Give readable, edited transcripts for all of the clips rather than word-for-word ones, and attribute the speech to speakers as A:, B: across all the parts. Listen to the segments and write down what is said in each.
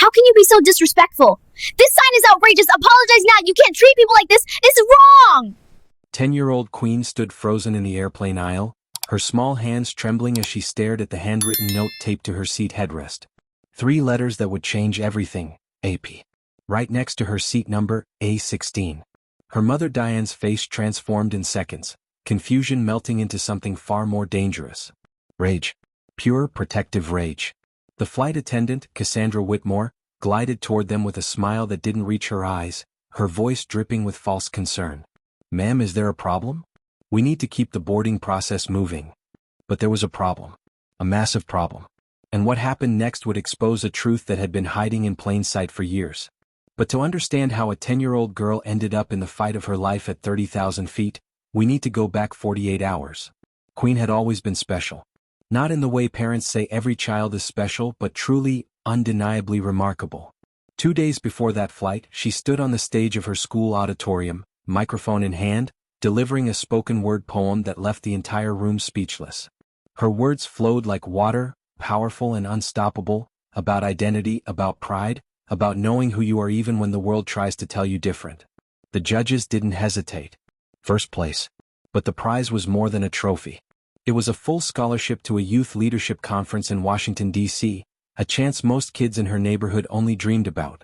A: How can you be so disrespectful? This sign is outrageous. Apologize now. You can't treat people like this. This is wrong.
B: 10-year-old Queen stood frozen in the airplane aisle, her small hands trembling as she stared at the handwritten note taped to her seat headrest. 3 letters that would change everything, AP. Right next to her seat number, A16. Her mother Diane's face transformed in seconds, confusion melting into something far more dangerous. Rage. Pure, protective rage. The flight attendant, Cassandra Whitmore, glided toward them with a smile that didn't reach her eyes, her voice dripping with false concern. "Ma'am, is there a problem? We need to keep the boarding process moving." But there was a problem. A massive problem. And what happened next would expose a truth that had been hiding in plain sight for years. But to understand how a 10-year-old girl ended up in the fight of her life at 30,000 feet, we need to go back 48 hours. Queen had always been special. Not in the way parents say every child is special, but truly, undeniably remarkable. 2 days before that flight, she stood on the stage of her school auditorium, microphone in hand, delivering a spoken-word poem that left the entire room speechless. Her words flowed like water, powerful and unstoppable, about identity, about pride, about knowing who you are even when the world tries to tell you different. The judges didn't hesitate. First place. But the prize was more than a trophy. It was a full scholarship to a youth leadership conference in Washington, D.C., a chance most kids in her neighborhood only dreamed about.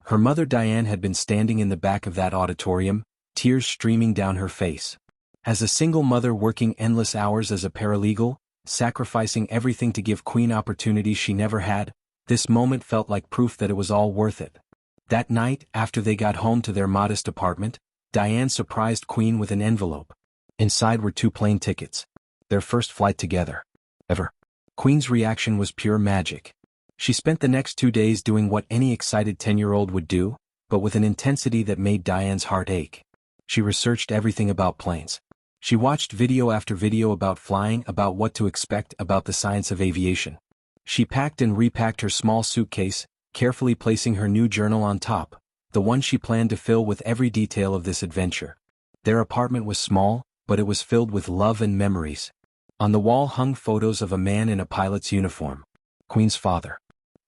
B: Her mother Diane had been standing in the back of that auditorium, tears streaming down her face. As a single mother working endless hours as a paralegal, sacrificing everything to give Queen opportunities she never had, this moment felt like proof that it was all worth it. That night, after they got home to their modest apartment, Diane surprised Queen with an envelope. Inside were 2 plane tickets. Their first flight together. Ever. Queen's reaction was pure magic. She spent the next 2 days doing what any excited 10-year-old would do, but with an intensity that made Diane's heart ache. She researched everything about planes. She watched video after video about flying, about what to expect, about the science of aviation. She packed and repacked her small suitcase, carefully placing her new journal on top, the one she planned to fill with every detail of this adventure. Their apartment was small, but it was filled with love and memories. On the wall hung photos of a man in a pilot's uniform. Queen's father.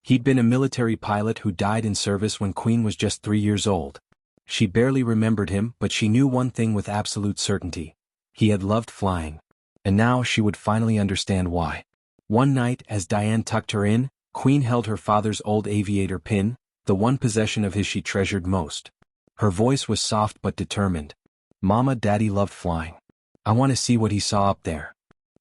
B: He'd been a military pilot who died in service when Queen was just 3 years old. She barely remembered him, but she knew one thing with absolute certainty. He had loved flying. And now she would finally understand why. One night, as Diane tucked her in, Queen held her father's old aviator pin, the one possession of his she treasured most. Her voice was soft but determined. "Mama, Daddy loved flying. I want to see what he saw up there."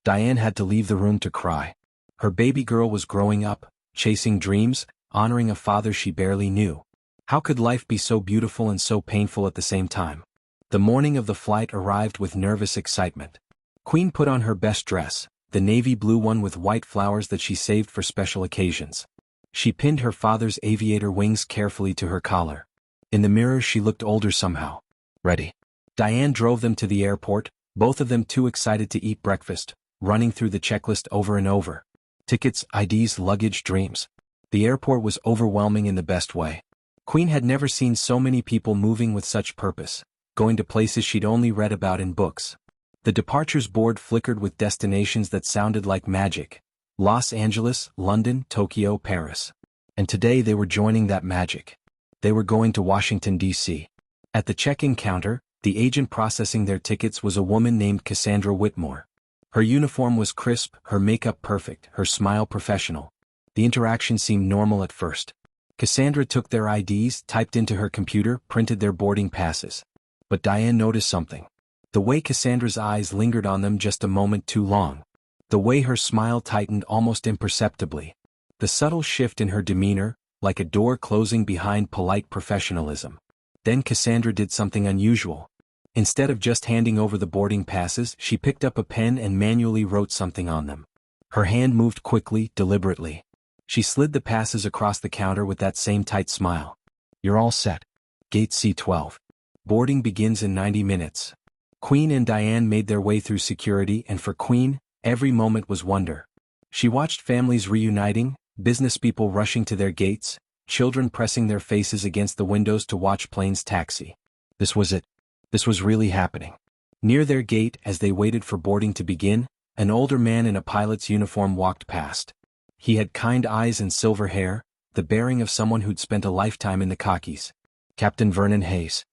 B: Diane had to leave the room to cry. Her baby girl was growing up, chasing dreams, honoring a father she barely knew. How could life be so beautiful and so painful at the same time? The morning of the flight arrived with nervous excitement. Queen put on her best dress, the navy blue one with white flowers that she saved for special occasions. She pinned her father's aviator wings carefully to her collar. In the mirror she looked older somehow. Ready. Diane drove them to the airport, both of them too excited to eat breakfast, running through the checklist over and over. Tickets, IDs, luggage, dreams. The airport was overwhelming in the best way. Queen had never seen so many people moving with such purpose, going to places she'd only read about in books. The departures board flickered with destinations that sounded like magic. Los Angeles, London, Tokyo, Paris. And today they were joining that magic. They were going to Washington, D.C. At the check-in counter, the agent processing their tickets was a woman named Cassandra Whitmore. Her uniform was crisp, her makeup perfect, her smile professional. The interaction seemed normal at first. Cassandra took their IDs, typed into her computer, printed their boarding passes. But Diane noticed something. The way Cassandra's eyes lingered on them just a moment too long. The way her smile tightened almost imperceptibly. The subtle shift in her demeanor, like a door closing behind polite professionalism. Then Cassandra did something unusual. Instead of just handing over the boarding passes, she picked up a pen and manually wrote something on them. Her hand moved quickly, deliberately. She slid the passes across the counter with that same tight smile. "You're all set. Gate C12. Boarding begins in 90 minutes. Queen and Diane made their way through security, and for Queen, every moment was wonder. She watched families reuniting, business people rushing to their gates, children pressing their faces against the windows to watch planes taxi. This was it. This was really happening. Near their gate, as they waited for boarding to begin, an older man in a pilot's uniform walked past. He had kind eyes and silver hair, the bearing of someone who'd spent a lifetime in the khakis. Captain Vernon Hayes.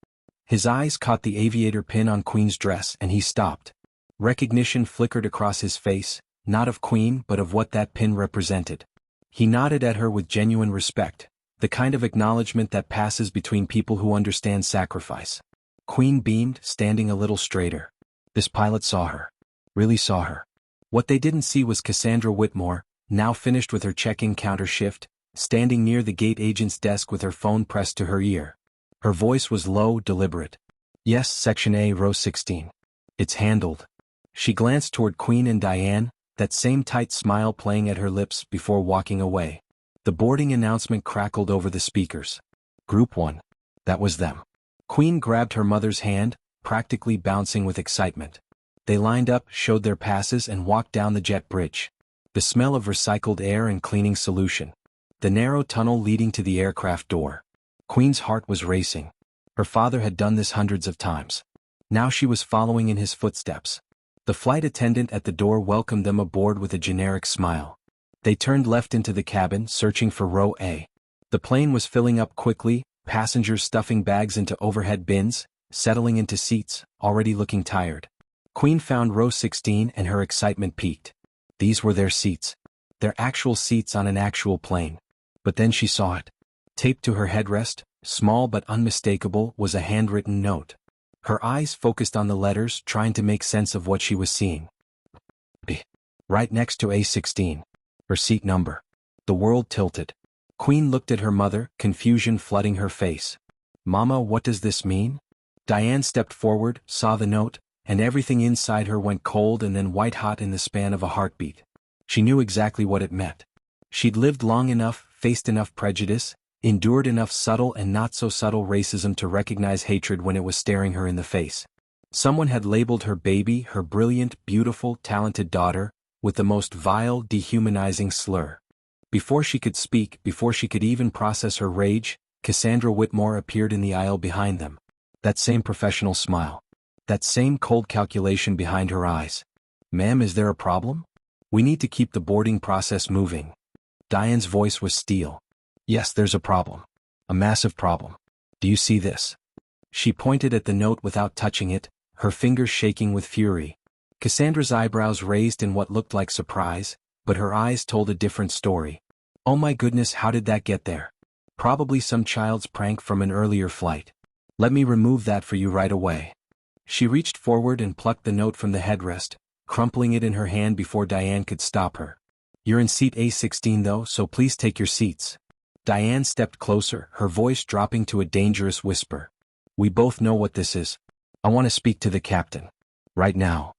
B: His eyes caught the aviator pin on Queen's dress and he stopped. Recognition flickered across his face, not of Queen but of what that pin represented. He nodded at her with genuine respect, the kind of acknowledgement that passes between people who understand sacrifice. Queen beamed, standing a little straighter. This pilot saw her. Really saw her. What they didn't see was Cassandra Whitmore, now finished with her check-in counter shift, standing near the gate agent's desk with her phone pressed to her ear. Her voice was low, deliberate. Yes, Section A, Row 16. It's handled. She glanced toward Queen and Diane, that same tight smile playing at her lips before walking away. The boarding announcement crackled over the speakers. Group 1. That was them. Queen grabbed her mother's hand, practically bouncing with excitement. They lined up, showed their passes and walked down the jet bridge. The smell of recycled air and cleaning solution. The narrow tunnel leading to the aircraft door. Queen's heart was racing. Her father had done this hundreds of times. Now she was following in his footsteps. The flight attendant at the door welcomed them aboard with a generic smile. They turned left into the cabin, searching for row A. The plane was filling up quickly, passengers stuffing bags into overhead bins, settling into seats, already looking tired. Queen found row 16 and her excitement peaked. These were their seats. Their actual seats on an actual plane. But then she saw it. Taped to her headrest, small but unmistakable, was a handwritten note. Her eyes focused on the letters, trying to make sense of what she was seeing. B. Right next to A16. Her seat number. The world tilted. Queen looked at her mother, confusion flooding her face. Mama, what does this mean? Diane stepped forward, saw the note, and everything inside her went cold and then white-hot in the span of a heartbeat. She knew exactly what it meant. She'd lived long enough, faced enough prejudice, endured enough subtle and not-so-subtle racism to recognize hatred when it was staring her in the face. Someone had labeled her baby, her brilliant, beautiful, talented daughter, with the most vile, dehumanizing slur. Before she could speak, before she could even process her rage, Cassandra Whitmore appeared in the aisle behind them. That same professional smile. That same cold calculation behind her eyes. Ma'am, is there a problem? We need to keep the boarding process moving. Diane's voice was steel. Yes, there's a problem. A massive problem. Do you see this? She pointed at the note without touching it, her fingers shaking with fury. Cassandra's eyebrows raised in what looked like surprise, but her eyes told a different story. Oh my goodness, how did that get there? Probably some child's prank from an earlier flight. Let me remove that for you right away. She reached forward and plucked the note from the headrest, crumpling it in her hand before Diane could stop her. You're in seat A16 though, so please take your seats. Diane stepped closer, her voice dropping to a dangerous whisper. We both know what this is. I want to speak to the captain. Right now.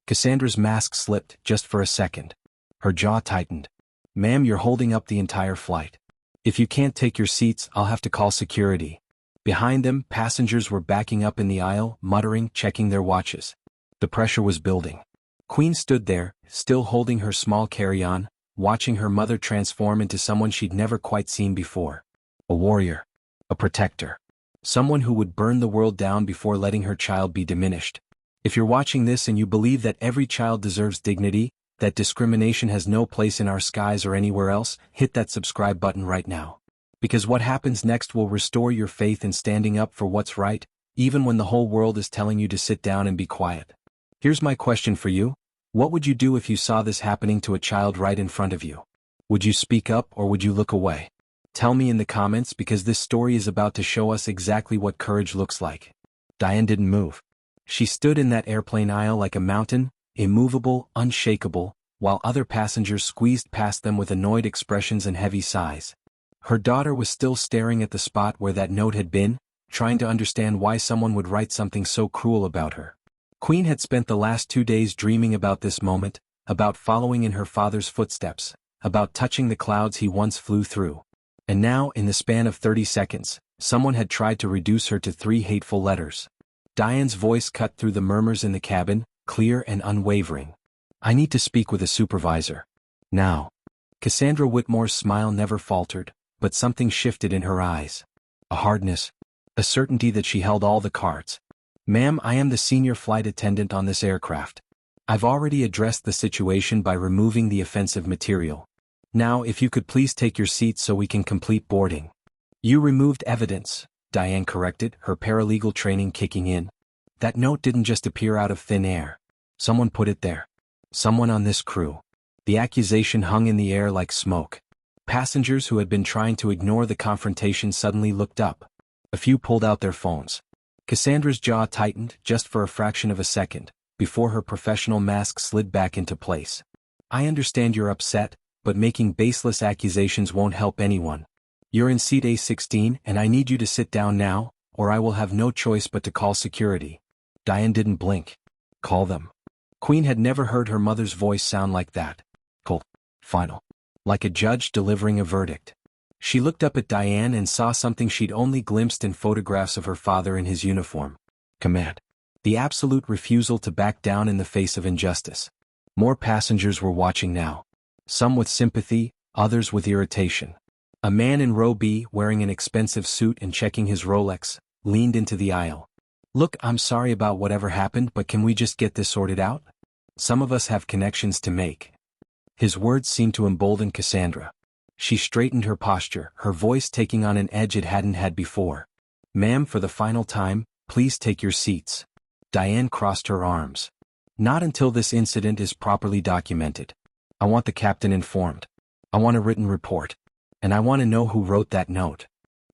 B: Cassandra's mask slipped, just for a second. Her jaw tightened. Ma'am, you're holding up the entire flight. If you can't take your seats, I'll have to call security. Behind them, passengers were backing up in the aisle, muttering, checking their watches. The pressure was building. Queen stood there, still holding her small carry-on, watching her mother transform into someone she'd never quite seen before. A warrior. A protector. Someone who would burn the world down before letting her child be diminished. If you're watching this and you believe that every child deserves dignity, that discrimination has no place in our skies or anywhere else, hit that subscribe button right now. Because what happens next will restore your faith in standing up for what's right, even when the whole world is telling you to sit down and be quiet. Here's my question for you. What would you do if you saw this happening to a child right in front of you? Would you speak up or would you look away? Tell me in the comments because this story is about to show us exactly what courage looks like. Diane didn't move. She stood in that airplane aisle like a mountain, immovable, unshakable, while other passengers squeezed past them with annoyed expressions and heavy sighs. Her daughter was still staring at the spot where that note had been, trying to understand why someone would write something so cruel about her. Queen had spent the last 2 days dreaming about this moment, about following in her father's footsteps, about touching the clouds he once flew through. And now, in the span of 30 seconds, someone had tried to reduce her to 3 hateful letters. Diane's voice cut through the murmurs in the cabin, clear and unwavering. I need to speak with a supervisor. Now. Cassandra Whitmore's smile never faltered, but something shifted in her eyes. A hardness. A certainty that she held all the cards. Ma'am, I am the senior flight attendant on this aircraft. I've already addressed the situation by removing the offensive material. Now, if you could please take your seats so we can complete boarding. You removed evidence, Diane corrected, her paralegal training kicking in. That note didn't just appear out of thin air. Someone put it there. Someone on this crew. The accusation hung in the air like smoke. Passengers who had been trying to ignore the confrontation suddenly looked up. A few pulled out their phones. Cassandra's jaw tightened just for a fraction of a second, before her professional mask slid back into place. I understand you're upset, but making baseless accusations won't help anyone. You're in seat A16 and I need you to sit down now, or I will have no choice but to call security. Diane didn't blink. Call them. Queen had never heard her mother's voice sound like that. Cold. Final. Like a judge delivering a verdict. She looked up at Diane and saw something she'd only glimpsed in photographs of her father in his uniform. Command. The absolute refusal to back down in the face of injustice. More passengers were watching now. Some with sympathy, others with irritation. A man in row B, wearing an expensive suit and checking his Rolex, leaned into the aisle. Look, I'm sorry about whatever happened, but can we just get this sorted out? Some of us have connections to make. His words seemed to embolden Cassandra. She straightened her posture, her voice taking on an edge it hadn't had before. Ma'am, for the final time, please take your seats. Diane crossed her arms. Not until this incident is properly documented. I want the captain informed. I want a written report. And I want to know who wrote that note.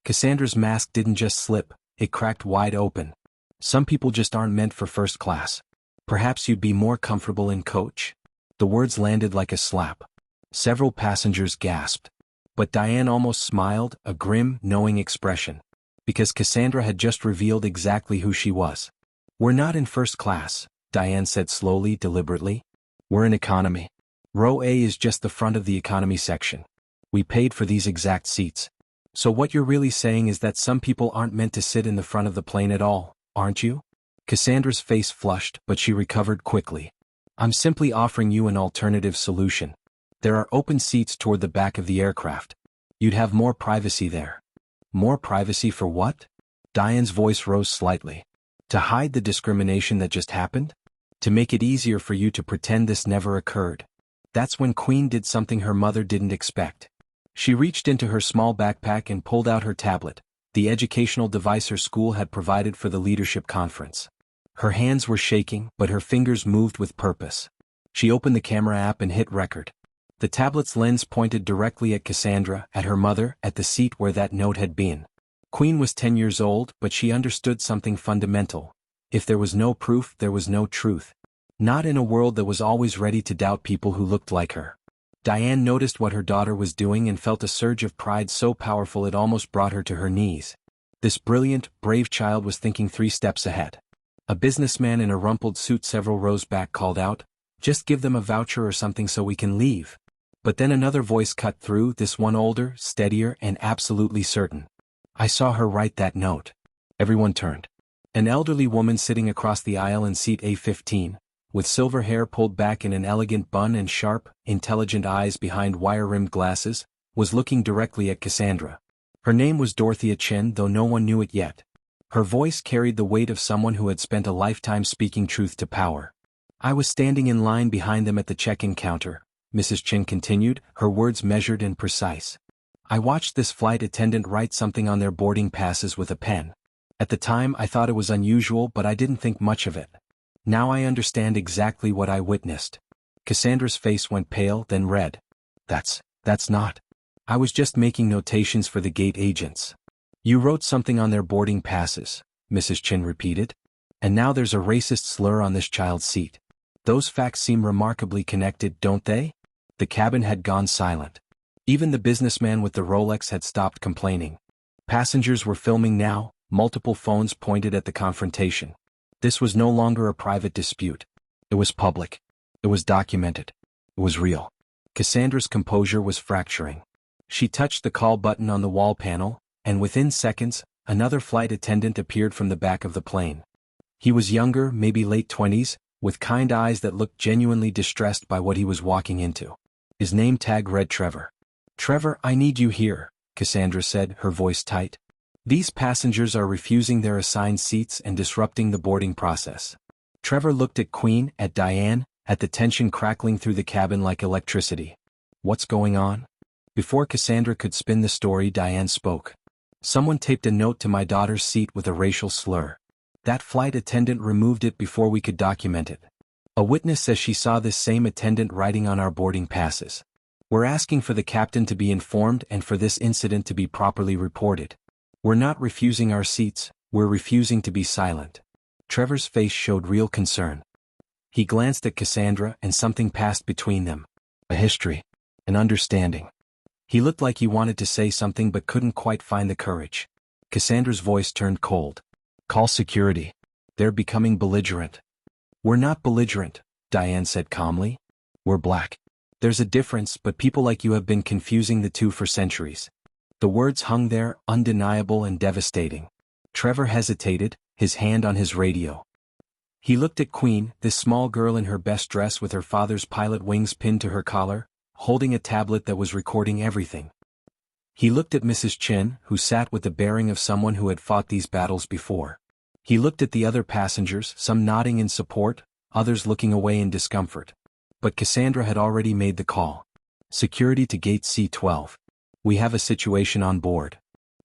B: Cassandra's mask didn't just slip, it cracked wide open. Some people just aren't meant for first class. Perhaps you'd be more comfortable in coach? The words landed like a slap. Several passengers gasped. But Diane almost smiled, a grim, knowing expression. Because Cassandra had just revealed exactly who she was. We're not in first class, Diane said slowly, deliberately. We're in economy. Row A is just the front of the economy section. We paid for these exact seats. So what you're really saying is that some people aren't meant to sit in the front of the plane at all, aren't you? Cassandra's face flushed, but she recovered quickly. I'm simply offering you an alternative solution. There are open seats toward the back of the aircraft. You'd have more privacy there. More privacy for what? Diane's voice rose slightly. To hide the discrimination that just happened? To make it easier for you to pretend this never occurred. That's when Queen did something her mother didn't expect. She reached into her small backpack and pulled out her tablet, the educational device her school had provided for the leadership conference. Her hands were shaking, but her fingers moved with purpose. She opened the camera app and hit record. The tablet's lens pointed directly at Cassandra, at her mother, at the seat where that note had been. Queen was 10 years old, but she understood something fundamental. If there was no proof, there was no truth. Not in a world that was always ready to doubt people who looked like her. Diane noticed what her daughter was doing and felt a surge of pride so powerful it almost brought her to her knees. This brilliant, brave child was thinking 3 steps ahead. A businessman in a rumpled suit several rows back called out, "Just give them a voucher or something so we can leave." But then another voice cut through, this one older, steadier, and absolutely certain. "I saw her write that note." Everyone turned. An elderly woman sitting across the aisle in seat A15, with silver hair pulled back in an elegant bun and sharp, intelligent eyes behind wire-rimmed glasses, was looking directly at Cassandra. Her name was Dorthea Chen, though no one knew it yet. Her voice carried the weight of someone who had spent a lifetime speaking truth to power. "I was standing in line behind them at the check-in counter," Mrs. Chen continued, her words measured and precise. "I watched this flight attendant write something on their boarding passes with a pen. At the time I thought it was unusual, but I didn't think much of it. Now I understand exactly what I witnessed." Cassandra's face went pale, then red. That's not. I was just making notations for the gate agents." "You wrote something on their boarding passes," Mrs. Chen repeated. "And now there's a racist slur on this child's seat. Those facts seem remarkably connected, don't they?" The cabin had gone silent. Even the businessman with the Rolex had stopped complaining. Passengers were filming now, multiple phones pointed at the confrontation. This was no longer a private dispute. It was public. It was documented. It was real. Cassandra's composure was fracturing. She touched the call button on the wall panel, and within seconds, another flight attendant appeared from the back of the plane. He was younger, maybe late 20s, with kind eyes that looked genuinely distressed by what he was walking into. His name tag read Trevor. "Trevor, I need you here," Cassandra said, her voice tight. "These passengers are refusing their assigned seats and disrupting the boarding process." Trevor looked at Queen, at Diane, at the tension crackling through the cabin like electricity. What's going on? Before Cassandra could spin the story, Diane spoke. Someone taped a note to my daughter's seat with a racial slur. That flight attendant removed it before we could document it. A witness says she saw this same attendant writing on our boarding passes. We're asking for the captain to be informed and for this incident to be properly reported. We're not refusing our seats, we're refusing to be silent. Trevor's face showed real concern. He glanced at Cassandra and something passed between them. A history. An understanding. He looked like he wanted to say something but couldn't quite find the courage. Cassandra's voice turned cold. Call security. They're becoming belligerent. We're not belligerent, Diane said calmly. We're black. There's a difference, but people like you have been confusing the two for centuries. The words hung there, undeniable and devastating. Trevor hesitated, his hand on his radio. He looked at Queen, this small girl in her best dress with her father's pilot wings pinned to her collar, holding a tablet that was recording everything. He looked at Mrs. Chen, who sat with the bearing of someone who had fought these battles before. He looked at the other passengers, some nodding in support, others looking away in discomfort. But Cassandra had already made the call. Security to gate C12. We have a situation on board.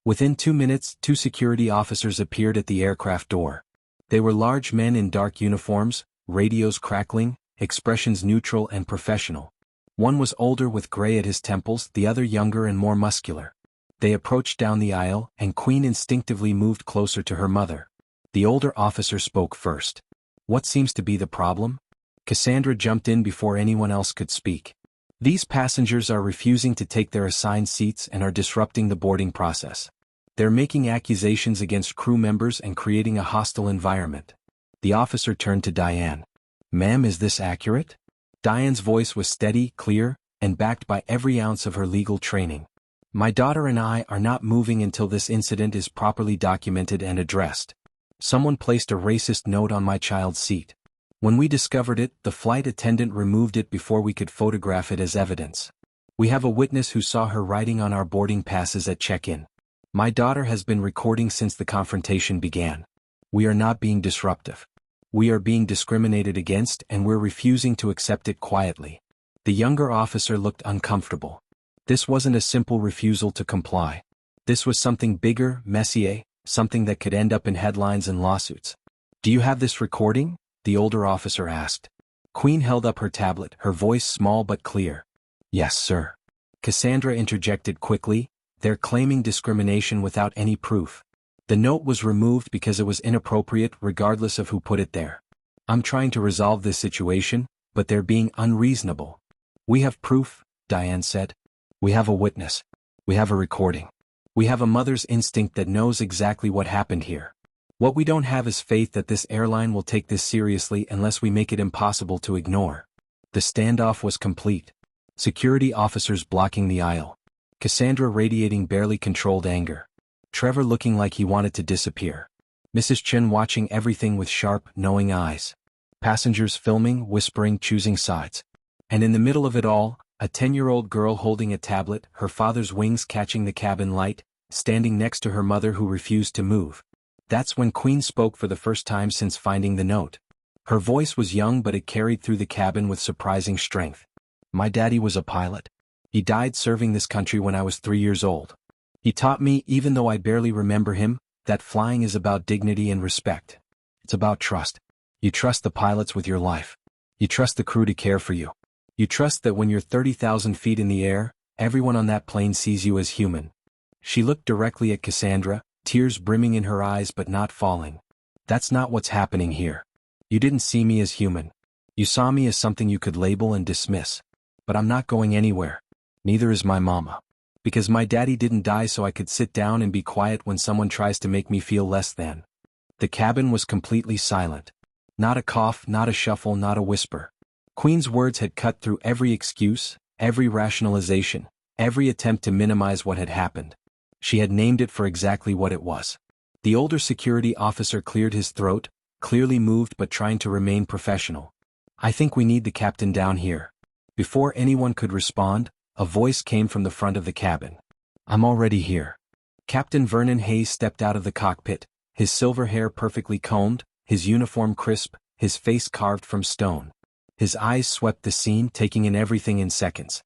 B: Within 2 minutes, 2 security officers appeared at the aircraft door. They were large men in dark uniforms, radios crackling, expressions neutral and professional. One was older with gray at his temples, the other younger and more muscular. They approached down the aisle, and Queen instinctively moved closer to her mother. The older officer spoke first. What seems to be the problem? Cassandra jumped in before anyone else could speak. These passengers are refusing to take their assigned seats and are disrupting the boarding process. They're making accusations against crew members and creating a hostile environment. The officer turned to Diane. Ma'am, is this accurate? Diane's voice was steady, clear, and backed by every ounce of her legal training. My daughter and I are not moving until this incident is properly documented and addressed. Someone placed a racist note on my child's seat. When we discovered it, the flight attendant removed it before we could photograph it as evidence. We have a witness who saw her writing on our boarding passes at check-in. My daughter has been recording since the confrontation began. We are not being disruptive. We are being discriminated against and we're refusing to accept it quietly. The younger officer looked uncomfortable. This wasn't a simple refusal to comply. This was something bigger, messier, something that could end up in headlines and lawsuits. Do you have this recording? The older officer asked. Queen held up her tablet, her voice small but clear. Yes, sir. Cassandra interjected quickly. They're claiming discrimination without any proof. The note was removed because it was inappropriate regardless of who put it there. I'm trying to resolve this situation, but they're being unreasonable. We have proof, Diane said. We have a witness. We have a recording. We have a mother's instinct that knows exactly what happened here. What we don't have is faith that this airline will take this seriously unless we make it impossible to ignore. The standoff was complete. Security officers blocking the aisle. Cassandra radiating barely controlled anger. Trevor looking like he wanted to disappear. Mrs. Chen watching everything with sharp, knowing eyes. Passengers filming, whispering, choosing sides. And in the middle of it all, a 10-year-old girl holding a tablet, her father's wings catching the cabin light, standing next to her mother who refused to move. That's when Queen spoke for the first time since finding the note. Her voice was young but it carried through the cabin with surprising strength. My daddy was a pilot. He died serving this country when I was 3 years old. He taught me, even though I barely remember him, that flying is about dignity and respect. It's about trust. You trust the pilots with your life. You trust the crew to care for you. You trust that when you're 30,000 feet in the air, everyone on that plane sees you as human. She looked directly at Cassandra, tears brimming in her eyes but not falling. That's not what's happening here. You didn't see me as human. You saw me as something you could label and dismiss. But I'm not going anywhere. Neither is my mama. Because my daddy didn't die so I could sit down and be quiet when someone tries to make me feel less than. The cabin was completely silent. Not a cough, not a shuffle, not a whisper. Queen's words had cut through every excuse, every rationalization, every attempt to minimize what had happened. She had named it for exactly what it was. The older security officer cleared his throat, clearly moved but trying to remain professional. I think we need the captain down here. Before anyone could respond, a voice came from the front of the cabin. I'm already here. Captain Vernon Hayes stepped out of the cockpit, his silver hair perfectly combed, his uniform crisp, his face carved from stone. His eyes swept the scene, taking in everything in seconds.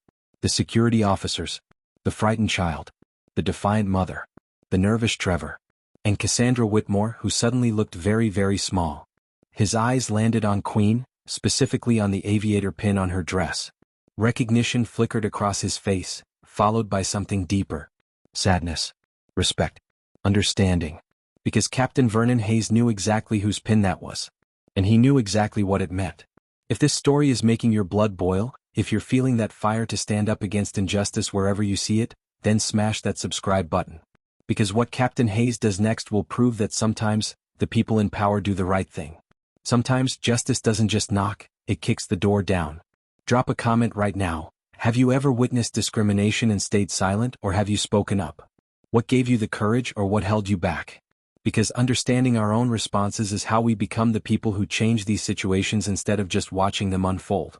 B: The security officers, the frightened child, the defiant mother, the nervous Trevor, and Cassandra Whitmore, who suddenly looked very, very small. His eyes landed on Queen, specifically on the aviator pin on her dress. Recognition flickered across his face, followed by something deeper. Sadness, respect, understanding. Because Captain Vernon Hayes knew exactly whose pin that was. And he knew exactly what it meant. If this story is making your blood boil, if you're feeling that fire to stand up against injustice wherever you see it, then smash that subscribe button. Because what Captain Hayes does next will prove that sometimes, the people in power do the right thing. Sometimes justice doesn't just knock, it kicks the door down. Drop a comment right now. Have you ever witnessed discrimination and stayed silent, or have you spoken up? What gave you the courage, or what held you back? Because understanding our own responses is how we become the people who change these situations instead of just watching them unfold.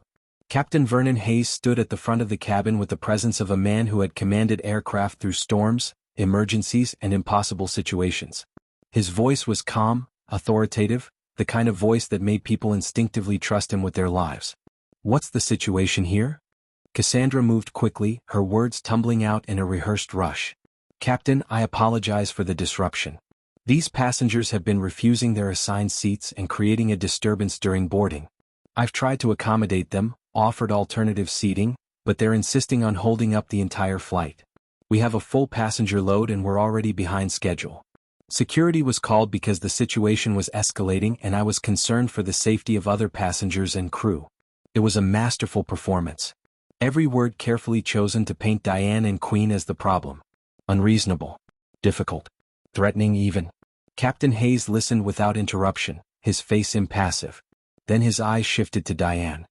B: Captain Vernon Hayes stood at the front of the cabin with the presence of a man who had commanded aircraft through storms, emergencies, and impossible situations. His voice was calm, authoritative, the kind of voice that made people instinctively trust him with their lives. What's the situation here? Cassandra moved quickly, her words tumbling out in a rehearsed rush. Captain, I apologize for the disruption. These passengers have been refusing their assigned seats and creating a disturbance during boarding. I've tried to accommodate them, offered alternative seating, but they're insisting on holding up the entire flight. We have a full passenger load and we're already behind schedule. Security was called because the situation was escalating and I was concerned for the safety of other passengers and crew. It was a masterful performance. Every word carefully chosen to paint Diane and Queen as the problem. Unreasonable. Difficult. Threatening even. Captain Hayes listened without interruption, his face impassive. Then his eyes shifted to Diane.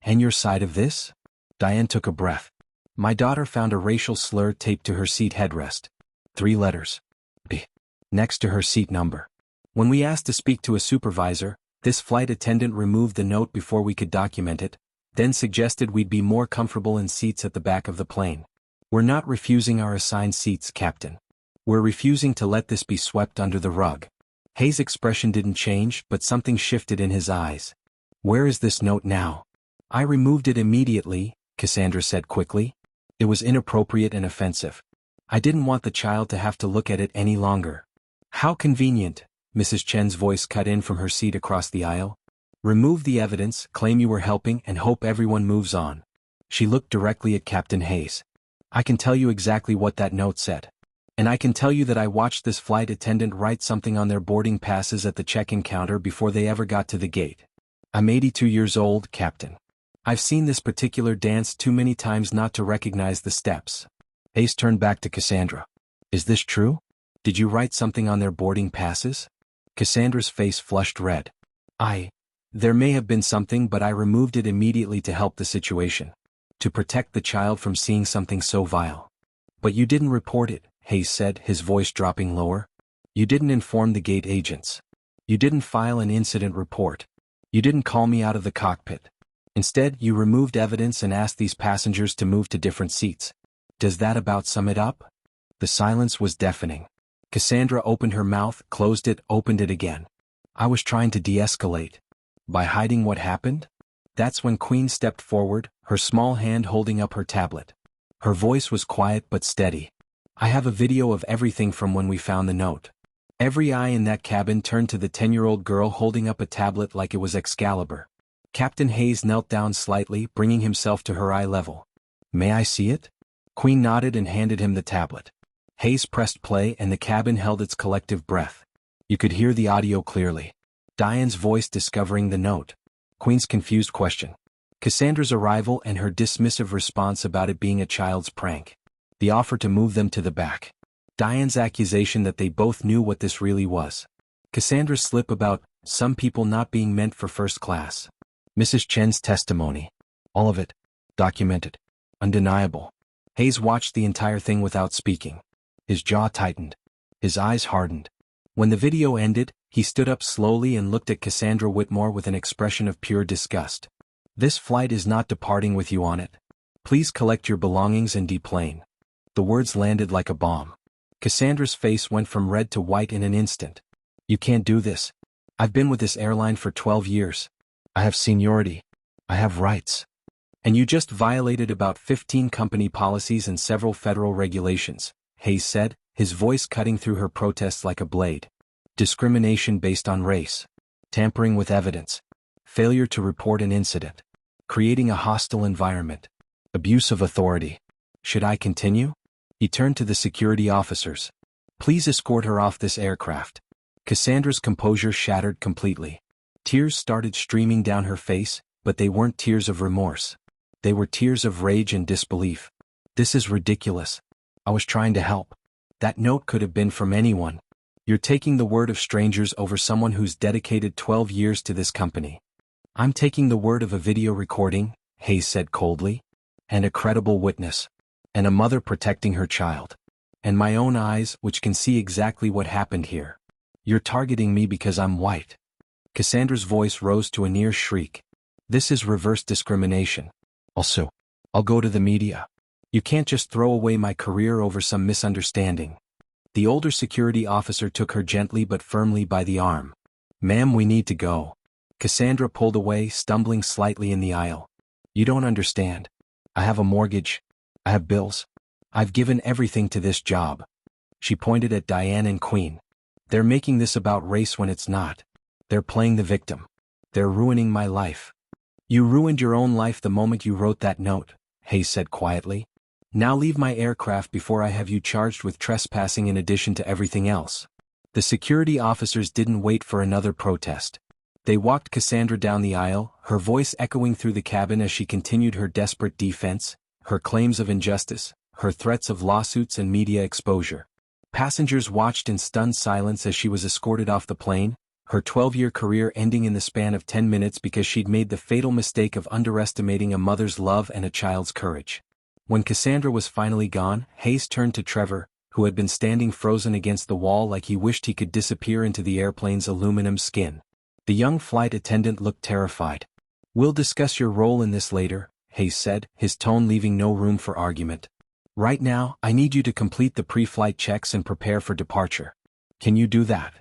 B: And your side of this? Diane took a breath. My daughter found a racial slur taped to her seat headrest. 3 letters. B. Next to her seat number. When we asked to speak to a supervisor, this flight attendant removed the note before we could document it, then suggested we'd be more comfortable in seats at the back of the plane. We're not refusing our assigned seats, Captain. We're refusing to let this be swept under the rug. Hayes' expression didn't change, but something shifted in his eyes. Where is this note now? I removed it immediately, Cassandra said quickly. It was inappropriate and offensive. I didn't want the child to have to look at it any longer. How convenient, Mrs. Chen's voice cut in from her seat across the aisle. Remove the evidence, claim you were helping, and hope everyone moves on. She looked directly at Captain Hayes. I can tell you exactly what that note said. And I can tell you that I watched this flight attendant write something on their boarding passes at the check-in counter before they ever got to the gate. I'm 82 years old, Captain. I've seen this particular dance too many times not to recognize the steps. Hayes turned back to Cassandra. Is this true? Did you write something on their boarding passes? Cassandra's face flushed red. There may have been something, but I removed it immediately to help the situation. To protect the child from seeing something so vile. But you didn't report it, Hayes said, his voice dropping lower. You didn't inform the gate agents. You didn't file an incident report. You didn't call me out of the cockpit. Instead, you removed evidence and asked these passengers to move to different seats. Does that about sum it up? The silence was deafening. Cassandra opened her mouth, closed it, opened it again. I was trying to de-escalate. By hiding what happened? That's when Queen stepped forward, her small hand holding up her tablet. Her voice was quiet but steady. I have a video of everything from when we found the note. Every eye in that cabin turned to the 10-year-old girl holding up a tablet like it was Excalibur. Captain Hayes knelt down slightly, bringing himself to her eye level. May I see it? Queen nodded and handed him the tablet. Hayes pressed play and the cabin held its collective breath. You could hear the audio clearly. Diane's voice discovering the note. Queen's confused question. Cassandra's arrival and her dismissive response about it being a child's prank. The offer to move them to the back. Diane's accusation that they both knew what this really was. Cassandra's slip about some people not being meant for first class. Mrs. Chen's testimony. All of it. Documented. Undeniable. Hayes watched the entire thing without speaking. His jaw tightened. His eyes hardened. When the video ended, he stood up slowly and looked at Cassandra Whitmore with an expression of pure disgust. This flight is not departing with you on it. Please collect your belongings and deplane. The words landed like a bomb. Cassandra's face went from red to white in an instant. You can't do this. I've been with this airline for 12 years. I have seniority. I have rights. And you just violated about 15 company policies and several federal regulations, Hayes said, his voice cutting through her protests like a blade. Discrimination based on race. Tampering with evidence. Failure to report an incident. Creating a hostile environment. Abuse of authority. Should I continue? He turned to the security officers. Please escort her off this aircraft. Cassandra's composure shattered completely. Tears started streaming down her face, but they weren't tears of remorse. They were tears of rage and disbelief. This is ridiculous. I was trying to help. That note could have been from anyone. You're taking the word of strangers over someone who's dedicated 12 years to this company. I'm taking the word of a video recording, Hayes said coldly. And a credible witness. And a mother protecting her child. And my own eyes, which can see exactly what happened here. You're targeting me because I'm white. Cassandra's voice rose to a near shriek. This is reverse discrimination. Also, I'll go to the media. You can't just throw away my career over some misunderstanding. The older security officer took her gently but firmly by the arm. Ma'am, we need to go. Cassandra pulled away, stumbling slightly in the aisle. You don't understand. I have a mortgage. I have bills. I've given everything to this job. She pointed at Diane and Queen. They're making this about race when it's not. They're playing the victim. They're ruining my life. You ruined your own life the moment you wrote that note, Hayes said quietly. Now leave my aircraft before I have you charged with trespassing in addition to everything else. The security officers didn't wait for another protest. They walked Cassandra down the aisle, her voice echoing through the cabin as she continued her desperate defense, her claims of injustice, her threats of lawsuits and media exposure. Passengers watched in stunned silence as she was escorted off the plane, her 12-year career ending in the span of 10 minutes because she'd made the fatal mistake of underestimating a mother's love and a child's courage. When Cassandra was finally gone, Hayes turned to Trevor, who had been standing frozen against the wall like he wished he could disappear into the airplane's aluminum skin. The young flight attendant looked terrified. We'll discuss your role in this later, Hayes said, his tone leaving no room for argument. Right now, I need you to complete the pre-flight checks and prepare for departure. Can you do that?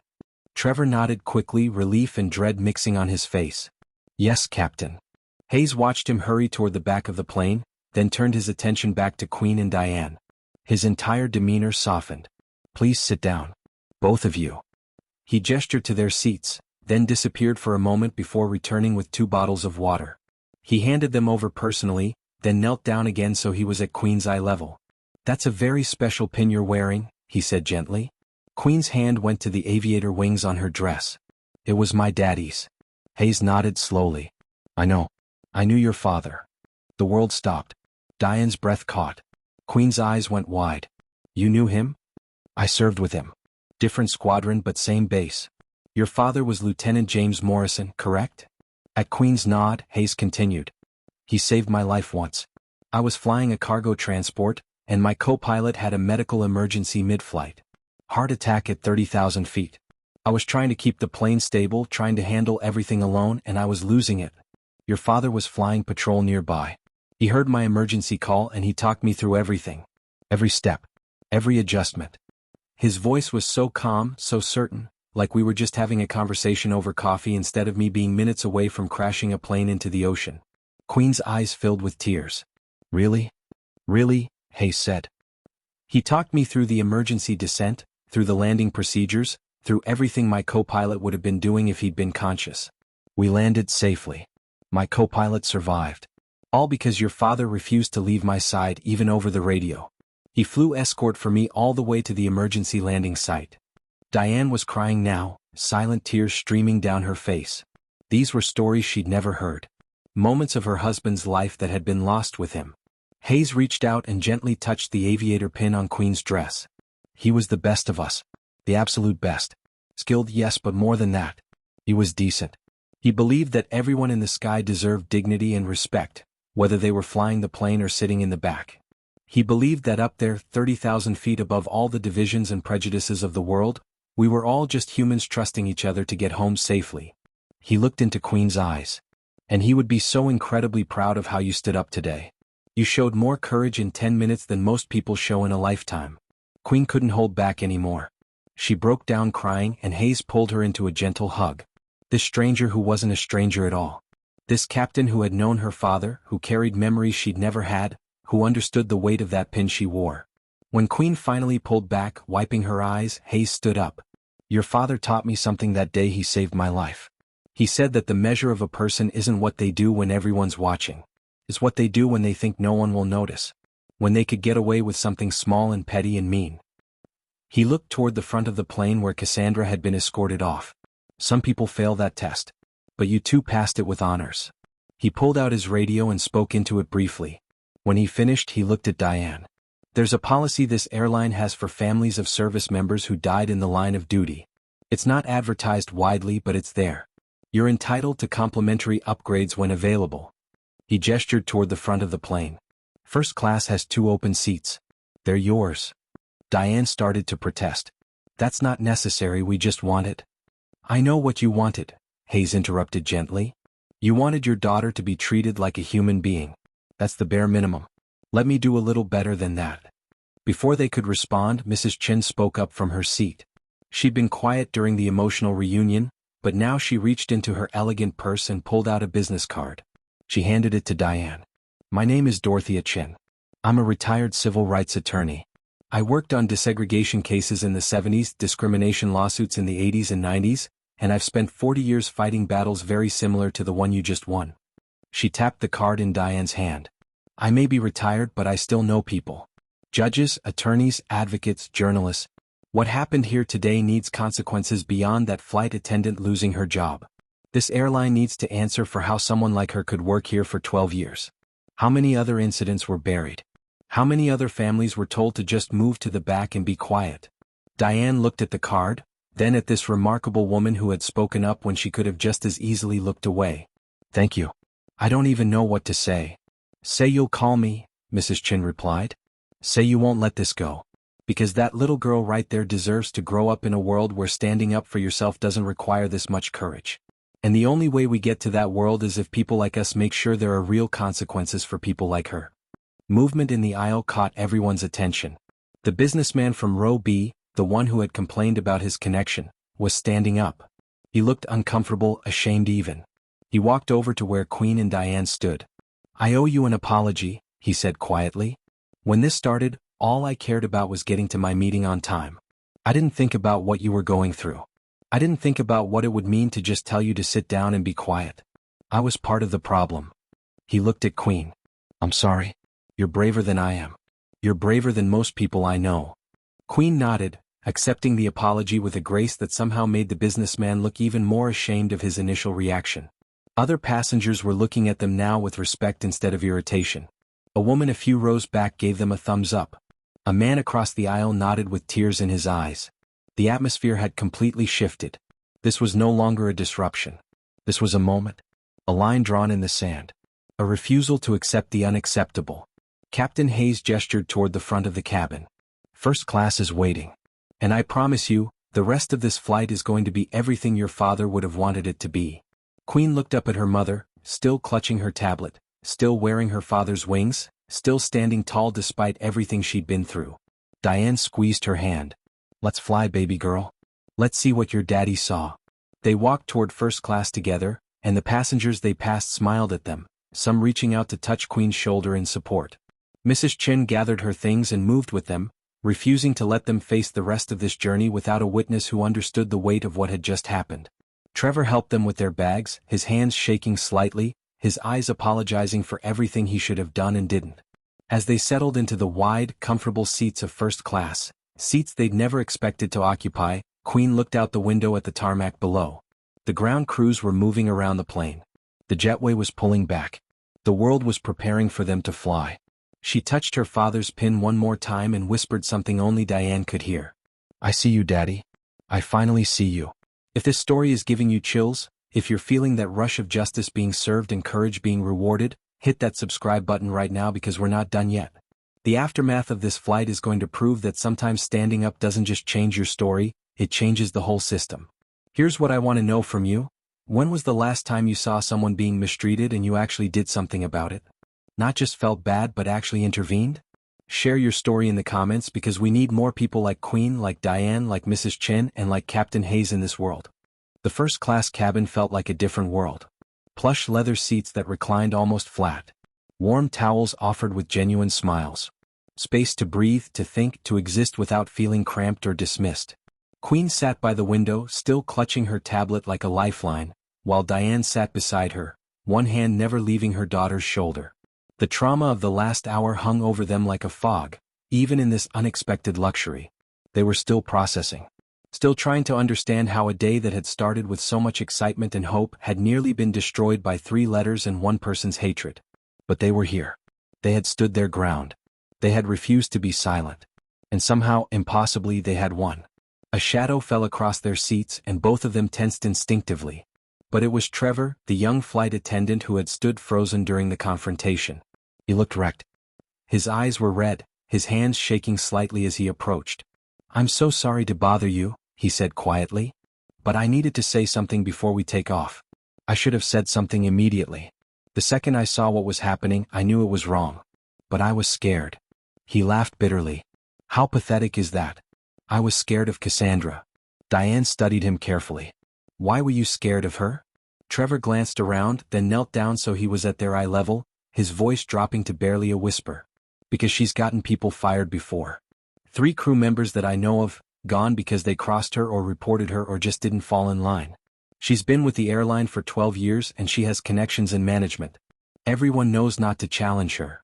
B: Trevor nodded quickly, relief and dread mixing on his face. Yes, Captain. Hayes watched him hurry toward the back of the plane, then turned his attention back to Queen and Diane. His entire demeanor softened. Please sit down. Both of you. He gestured to their seats, then disappeared for a moment before returning with 2 bottles of water. He handed them over personally, then knelt down again so he was at Queen's eye level. That's a very special pin you're wearing, he said gently. Queen's hand went to the aviator wings on her dress. It was my daddy's. Hayes nodded slowly. I know. I knew your father. The world stopped. Diane's breath caught. Queen's eyes went wide. You knew him? I served with him. Different squadron but same base. Your father was Lieutenant James Morrison, correct? At Queen's nod, Hayes continued. He saved my life once. I was flying a cargo transport, and my co-pilot had a medical emergency mid-flight. Heart attack at 30,000 feet. I was trying to keep the plane stable, trying to handle everything alone, and I was losing it. Your father was flying patrol nearby. He heard my emergency call and he talked me through everything. Every step. Every adjustment. His voice was so calm, so certain, like we were just having a conversation over coffee instead of me being minutes away from crashing a plane into the ocean. Queen's eyes filled with tears. Really? Really? Hayes said. He talked me through the emergency descent, through the landing procedures, through everything my co-pilot would have been doing if he'd been conscious. We landed safely. My co-pilot survived. All because your father refused to leave my side even over the radio. He flew escort for me all the way to the emergency landing site. Diane was crying now, silent tears streaming down her face. These were stories she'd never heard. Moments of her husband's life that had been lost with him. Hayes reached out and gently touched the aviator pin on Queen's dress. He was the best of us. The absolute best. Skilled, yes, but more than that. He was decent. He believed that everyone in the sky deserved dignity and respect, whether they were flying the plane or sitting in the back. He believed that up there, 30,000 feet above all the divisions and prejudices of the world, we were all just humans trusting each other to get home safely. He looked into Queen's eyes. And he would be so incredibly proud of how you stood up today. You showed more courage in 10 minutes than most people show in a lifetime. Queen couldn't hold back anymore. She broke down crying and Hayes pulled her into a gentle hug. This stranger who wasn't a stranger at all. This captain who had known her father, who carried memories she'd never had, who understood the weight of that pin she wore. When Queen finally pulled back, wiping her eyes, Hayes stood up. Your father taught me something that day. He saved my life. He said that the measure of a person isn't what they do when everyone's watching. It's what they do when they think no one will notice. When they could get away with something small and petty and mean. He looked toward the front of the plane where Cassandra had been escorted off. Some people fail that test. But you two passed it with honors. He pulled out his radio and spoke into it briefly. When he finished, he looked at Diane. There's a policy this airline has for families of service members who died in the line of duty. It's not advertised widely, but it's there. You're entitled to complimentary upgrades when available. He gestured toward the front of the plane. First class has 2 open seats. They're yours. Diane started to protest. That's not necessary, we just want it. I know what you wanted, Hayes interrupted gently. You wanted your daughter to be treated like a human being. That's the bare minimum. Let me do a little better than that. Before they could respond, Mrs. Chen spoke up from her seat. She'd been quiet during the emotional reunion, but now she reached into her elegant purse and pulled out a business card. She handed it to Diane. My name is Dorthea Chen. I'm a retired civil rights attorney. I worked on desegregation cases in the 70s, discrimination lawsuits in the 80s and 90s, and I've spent 40 years fighting battles very similar to the one you just won. She tapped the card in Diane's hand. I may be retired, but I still know people. Judges, attorneys, advocates, journalists. What happened here today needs consequences beyond that flight attendant losing her job. This airline needs to answer for how someone like her could work here for 12 years. How many other incidents were buried? How many other families were told to just move to the back and be quiet? Diane looked at the card, then at this remarkable woman who had spoken up when she could have just as easily looked away. Thank you. I don't even know what to say. Say you'll call me, Mrs. Chen replied. Say you won't let this go. Because that little girl right there deserves to grow up in a world where standing up for yourself doesn't require this much courage. And the only way we get to that world is if people like us make sure there are real consequences for people like her. Movement in the aisle caught everyone's attention. The businessman from row B, the one who had complained about his connection, was standing up. He looked uncomfortable, ashamed even. He walked over to where Queen and Diane stood. I owe you an apology, he said quietly. When this started, all I cared about was getting to my meeting on time. I didn't think about what you were going through. I didn't think about what it would mean to just tell you to sit down and be quiet. I was part of the problem. He looked at Queen. I'm sorry. You're braver than I am. You're braver than most people I know. Queen nodded, accepting the apology with a grace that somehow made the businessman look even more ashamed of his initial reaction. Other passengers were looking at them now with respect instead of irritation. A woman a few rows back gave them a thumbs up. A man across the aisle nodded with tears in his eyes. The atmosphere had completely shifted. This was no longer a disruption. This was a moment. A line drawn in the sand. A refusal to accept the unacceptable. Captain Hayes gestured toward the front of the cabin. First class is waiting. And I promise you, the rest of this flight is going to be everything your father would have wanted it to be. Queen looked up at her mother, still clutching her tablet, still wearing her father's wings, still standing tall despite everything she'd been through. Diane squeezed her hand. Let's fly, baby girl. Let's see what your daddy saw. They walked toward first class together, and the passengers they passed smiled at them, some reaching out to touch Queen's shoulder in support. Mrs. Chen gathered her things and moved with them, refusing to let them face the rest of this journey without a witness who understood the weight of what had just happened. Trevor helped them with their bags, his hands shaking slightly, his eyes apologizing for everything he should have done and didn't. As they settled into the wide, comfortable seats of first class, seats they'd never expected to occupy, Queen looked out the window at the tarmac below. The ground crews were moving around the plane. The jetway was pulling back. The world was preparing for them to fly. She touched her father's pin one more time and whispered something only Diane could hear. I see you, Daddy. I finally see you. If this story is giving you chills, if you're feeling that rush of justice being served and courage being rewarded, hit that subscribe button right now because we're not done yet. The aftermath of this flight is going to prove that sometimes standing up doesn't just change your story, it changes the whole system. Here's what I want to know from you. When was the last time you saw someone being mistreated and you actually did something about it? Not just felt bad but actually intervened? Share your story in the comments because we need more people like Queen, like Diane, like Mrs. Chen, and like Captain Hayes in this world. The first class cabin felt like a different world. Plush leather seats that reclined almost flat. Warm towels offered with genuine smiles. Space to breathe, to think, to exist without feeling cramped or dismissed. Queen sat by the window, still clutching her tablet like a lifeline, while Diane sat beside her, one hand never leaving her daughter's shoulder. The trauma of the last hour hung over them like a fog, even in this unexpected luxury. They were still processing. Still trying to understand how a day that had started with so much excitement and hope had nearly been destroyed by 3 letters and one person's hatred. But they were here. They had stood their ground. They had refused to be silent. And somehow, impossibly, they had won. A shadow fell across their seats and both of them tensed instinctively. But it was Trevor, the young flight attendant who had stood frozen during the confrontation. He looked wrecked. His eyes were red, his hands shaking slightly as he approached. "I'm so sorry to bother you," he said quietly. "But I needed to say something before we take off. I should have said something immediately. The second I saw what was happening, I knew it was wrong. But I was scared." He laughed bitterly. "How pathetic is that? I was scared of Cassandra." Diane studied him carefully. "Why were you scared of her?" Trevor glanced around, then knelt down so he was at their eye level, his voice dropping to barely a whisper. "Because she's gotten people fired before. 3 crew members that I know of, gone because they crossed her or reported her or just didn't fall in line. She's been with the airline for 12 years and she has connections in management. Everyone knows not to challenge her."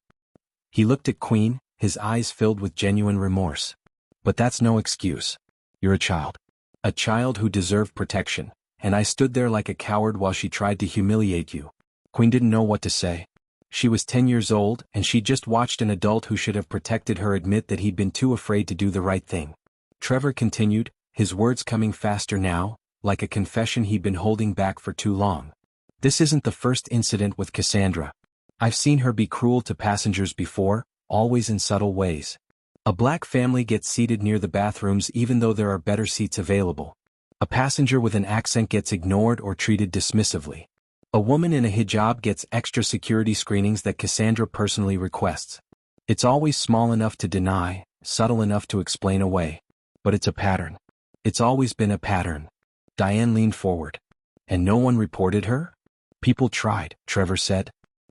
B: He looked at Queen, his eyes filled with genuine remorse. "But that's no excuse. You're a child. A child who deserved protection, and I stood there like a coward while she tried to humiliate you." Queen didn't know what to say. She was 10 years old, and she just watched an adult who should have protected her admit that he'd been too afraid to do the right thing. Trevor continued, his words coming faster now, like a confession he'd been holding back for too long. "This isn't the first incident with Cassandra. I've seen her be cruel to passengers before, always in subtle ways. A black family gets seated near the bathrooms even though there are better seats available. A passenger with an accent gets ignored or treated dismissively. A woman in a hijab gets extra security screenings that Cassandra personally requests. It's always small enough to deny, subtle enough to explain away. But it's a pattern. It's always been a pattern." Diane leaned forward. "And no one reported her?" "People tried," Trevor said.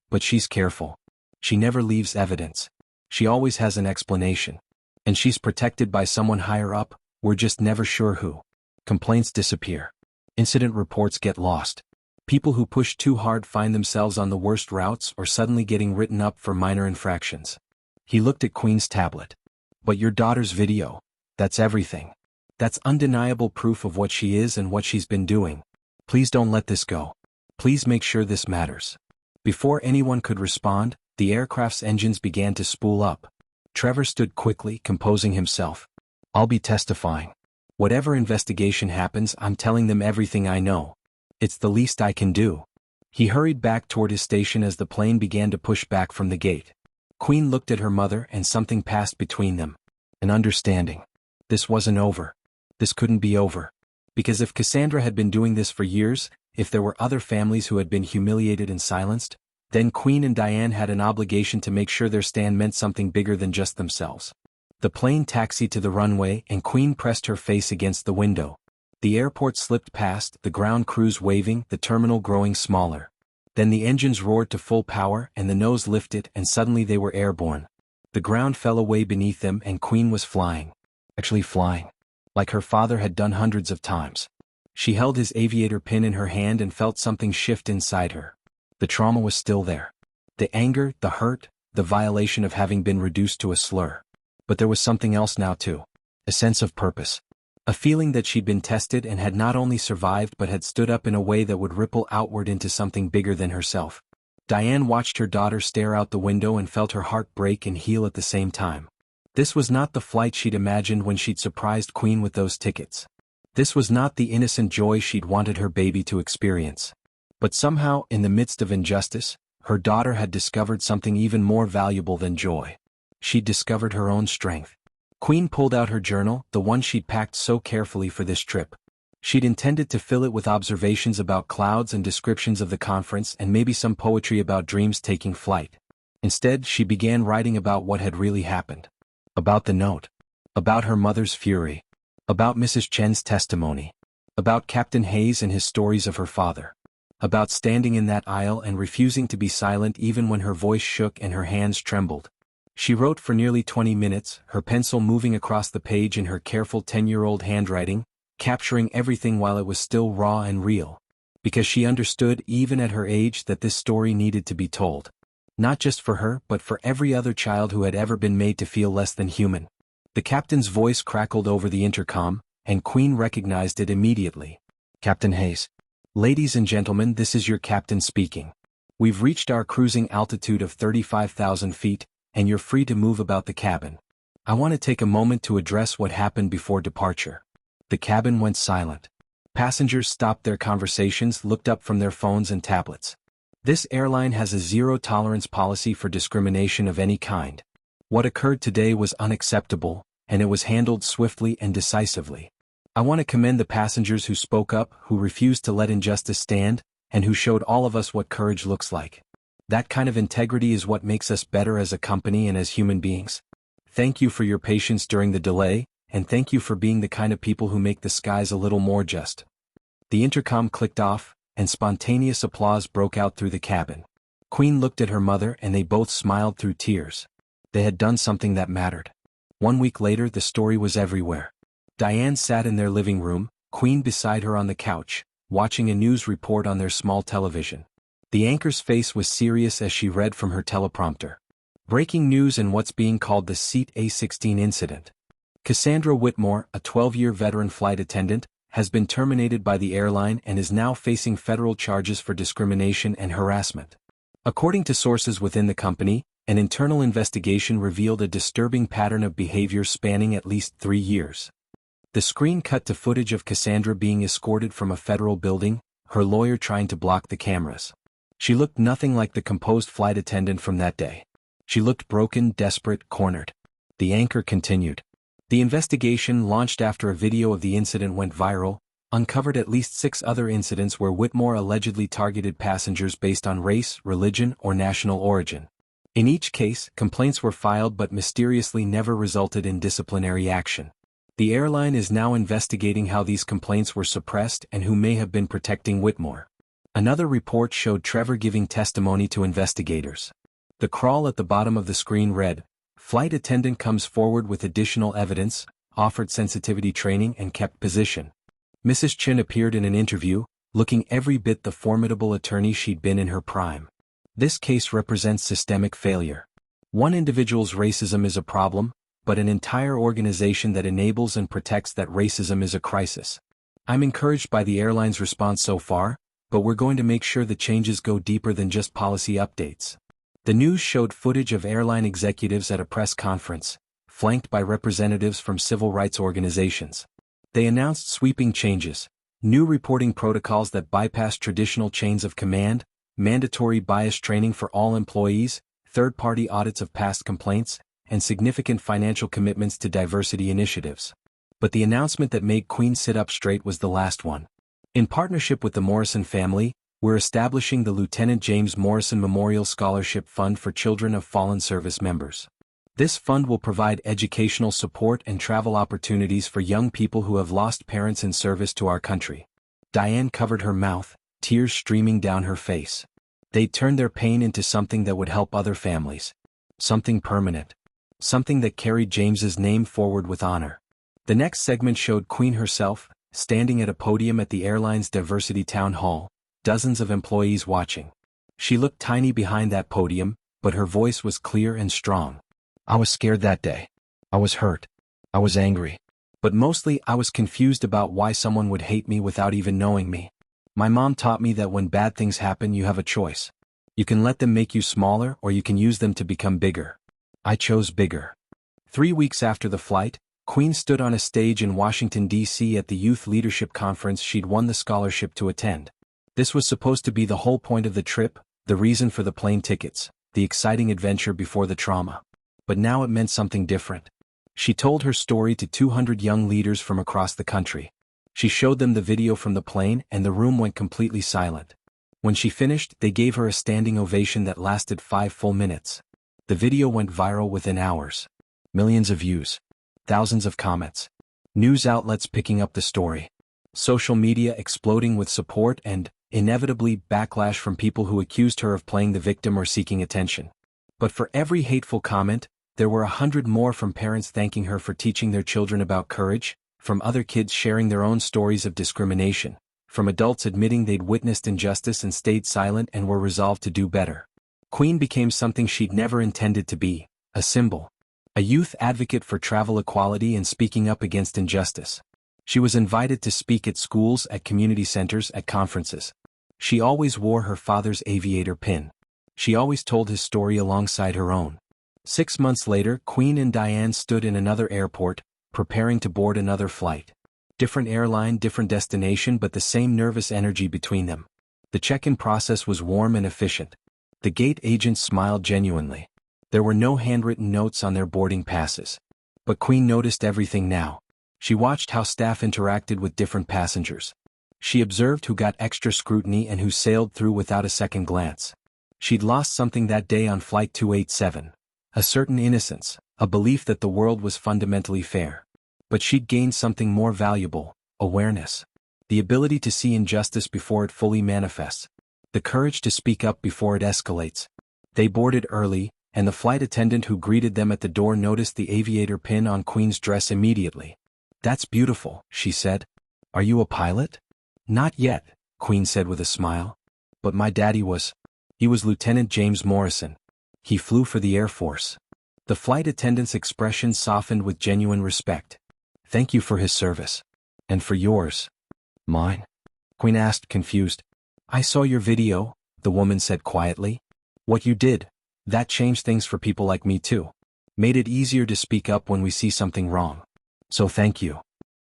B: "But she's careful. She never leaves evidence. She always has an explanation. And she's protected by someone higher up, we're just never sure who. Complaints disappear. Incident reports get lost. People who push too hard find themselves on the worst routes or suddenly getting written up for minor infractions." He looked at Queen's tablet. "But your daughter's video, that's everything. That's undeniable proof of what she is and what she's been doing. Please don't let this go. Please make sure this matters." Before anyone could respond, the aircraft's engines began to spool up. Trevor stood quickly, composing himself. "I'll be testifying. Whatever investigation happens, I'm telling them everything I know. It's the least I can do." He hurried back toward his station as the plane began to push back from the gate. Queen looked at her mother and something passed between them. An understanding. This wasn't over. This couldn't be over. Because if Cassandra had been doing this for years, if there were other families who had been humiliated and silenced, then Queen and Diane had an obligation to make sure their stand meant something bigger than just themselves. The plane taxied to the runway and Queen pressed her face against the window. The airport slipped past, the ground crews waving, the terminal growing smaller. Then the engines roared to full power and the nose lifted and suddenly they were airborne. The ground fell away beneath them and Queen was flying. Actually flying. Like her father had done hundreds of times. She held his aviator pin in her hand and felt something shift inside her. The trauma was still there. The anger, the hurt, the violation of having been reduced to a slur. But there was something else now too. A sense of purpose. A feeling that she'd been tested and had not only survived but had stood up in a way that would ripple outward into something bigger than herself. Diane watched her daughter stare out the window and felt her heart break and heal at the same time. This was not the flight she'd imagined when she'd surprised Queen with those tickets. This was not the innocent joy she'd wanted her baby to experience. But somehow, in the midst of injustice, her daughter had discovered something even more valuable than joy. She'd discovered her own strength. Queen pulled out her journal, the one she'd packed so carefully for this trip. She'd intended to fill it with observations about clouds and descriptions of the conference and maybe some poetry about dreams taking flight. Instead, she began writing about what had really happened. About the note. About her mother's fury. About Mrs. Chen's testimony. About Captain Hayes and his stories of her father. about standing in that aisle and refusing to be silent even when her voice shook and her hands trembled. She wrote for nearly 20 minutes, her pencil moving across the page in her careful 10-year-old handwriting, capturing everything while it was still raw and real. Because she understood, even at her age, that this story needed to be told. Not just for her, but for every other child who had ever been made to feel less than human. The captain's voice crackled over the intercom, and Queen recognized it immediately. "Captain Hayes. Ladies and gentlemen, this is your captain speaking. We've reached our cruising altitude of 35,000 feet, and you're free to move about the cabin. I want to take a moment to address what happened before departure." The cabin went silent. Passengers stopped their conversations, looked up from their phones and tablets. This airline has a zero-tolerance policy for discrimination of any kind. What occurred today was unacceptable, and it was handled swiftly and decisively. I want to commend the passengers who spoke up, who refused to let injustice stand, and who showed all of us what courage looks like. That kind of integrity is what makes us better as a company and as human beings. Thank you for your patience during the delay, and thank you for being the kind of people who make the skies a little more just. The intercom clicked off, and spontaneous applause broke out through the cabin. Queen looked at her mother and they both smiled through tears. They had done something that mattered. 1 week later, the story was everywhere. Diane sat in their living room, Queen beside her on the couch, watching a news report on their small television. The anchor's face was serious as she read from her teleprompter. Breaking news in what's being called the Seat A16 incident. Cassandra Whitmore, a 12-year veteran flight attendant, has been terminated by the airline and is now facing federal charges for discrimination and harassment. According to sources within the company, an internal investigation revealed a disturbing pattern of behavior spanning at least 3 years. The screen cut to footage of Cassandra being escorted from a federal building, her lawyer trying to block the cameras. She looked nothing like the composed flight attendant from that day. She looked broken, desperate, cornered. The anchor continued. The investigation, launched after a video of the incident went viral, uncovered at least 6 other incidents where Whitmore allegedly targeted passengers based on race, religion, or national origin. In each case, complaints were filed but mysteriously never resulted in disciplinary action. The airline is now investigating how these complaints were suppressed and who may have been protecting Whitmore. Another report showed Trevor giving testimony to investigators. The crawl at the bottom of the screen read, "Flight attendant comes forward with additional evidence, offered sensitivity training and kept position." Mrs. Chen appeared in an interview, looking every bit the formidable attorney she'd been in her prime. This case represents systemic failure. One individual's racism is a problem, but an entire organization that enables and protects that racism is a crisis. I'm encouraged by the airline's response so far, but we're going to make sure the changes go deeper than just policy updates. The news showed footage of airline executives at a press conference, flanked by representatives from civil rights organizations. They announced sweeping changes, new reporting protocols that bypass traditional chains of command, mandatory bias training for all employees, third-party audits of past complaints, and significant financial commitments to diversity initiatives. But the announcement that made Queen sit up straight was the last one. In partnership with the Morrison family, we're establishing the Lieutenant James Morrison Memorial Scholarship Fund for children of fallen service members. This fund will provide educational support and travel opportunities for young people who have lost parents in service to our country. Diane covered her mouth, tears streaming down her face. They'd turned their pain into something that would help other families. Something permanent. Something that carried James's name forward with honor. The next segment showed Queen herself, standing at a podium at the airline's diversity town hall, dozens of employees watching. She looked tiny behind that podium, but her voice was clear and strong. "I was scared that day. I was hurt. I was angry. But mostly I was confused about why someone would hate me without even knowing me. My mom taught me that when bad things happen you have a choice. You can let them make you smaller or you can use them to become bigger. I chose bigger." 3 weeks after the flight, Queen stood on a stage in Washington, D.C. at the youth leadership conference she'd won the scholarship to attend. This was supposed to be the whole point of the trip, the reason for the plane tickets, the exciting adventure before the trauma. But now it meant something different. She told her story to 200 young leaders from across the country. She showed them the video from the plane and the room went completely silent. When she finished, they gave her a standing ovation that lasted 5 full minutes. The video went viral within hours. Millions of views. Thousands of comments. News outlets picking up the story. Social media exploding with support and, inevitably backlash from people who accused her of playing the victim or seeking attention. But for every hateful comment, there were 100 more from parents thanking her for teaching their children about courage, from other kids sharing their own stories of discrimination, from adults admitting they'd witnessed injustice and stayed silent and were resolved to do better. Queen became something she'd never intended to be, a symbol. A youth advocate for travel equality and speaking up against injustice. She was invited to speak at schools, at community centers, at conferences. She always wore her father's aviator pin. She always told his story alongside her own. 6 months later, Queen and Diane stood in another airport, preparing to board another flight. Different airline, different destination, but the same nervous energy between them. The check-in process was warm and efficient. The gate agents smiled genuinely. There were no handwritten notes on their boarding passes. But Queen noticed everything now. She watched how staff interacted with different passengers. She observed who got extra scrutiny and who sailed through without a second glance. She'd lost something that day on Flight 287. A certain innocence, a belief that the world was fundamentally fair. But she'd gained something more valuable, awareness. The ability to see injustice before it fully manifests. The courage to speak up before it escalates. They boarded early, and the flight attendant who greeted them at the door noticed the aviator pin on Queen's dress immediately. "That's beautiful," she said. "Are you a pilot?" "Not yet," Queen said with a smile. "But my daddy was. He was Lieutenant James Morrison. He flew for the Air Force." The flight attendant's expression softened with genuine respect. "Thank you for his service. And for yours." "Mine?" Queen asked, confused. "I saw your video," the woman said quietly. "What you did, that changed things for people like me too. Made it easier to speak up when we see something wrong. So thank you."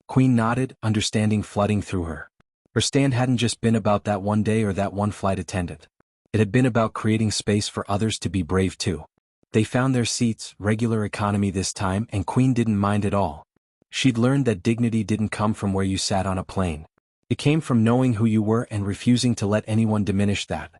B: Queen nodded, understanding flooding through her. Her stand hadn't just been about that one day or that one flight attendant. It had been about creating space for others to be brave too. They found their seats, regular economy this time, and Queen didn't mind at all. She'd learned that dignity didn't come from where you sat on a plane. It came from knowing who you were and refusing to let anyone diminish that.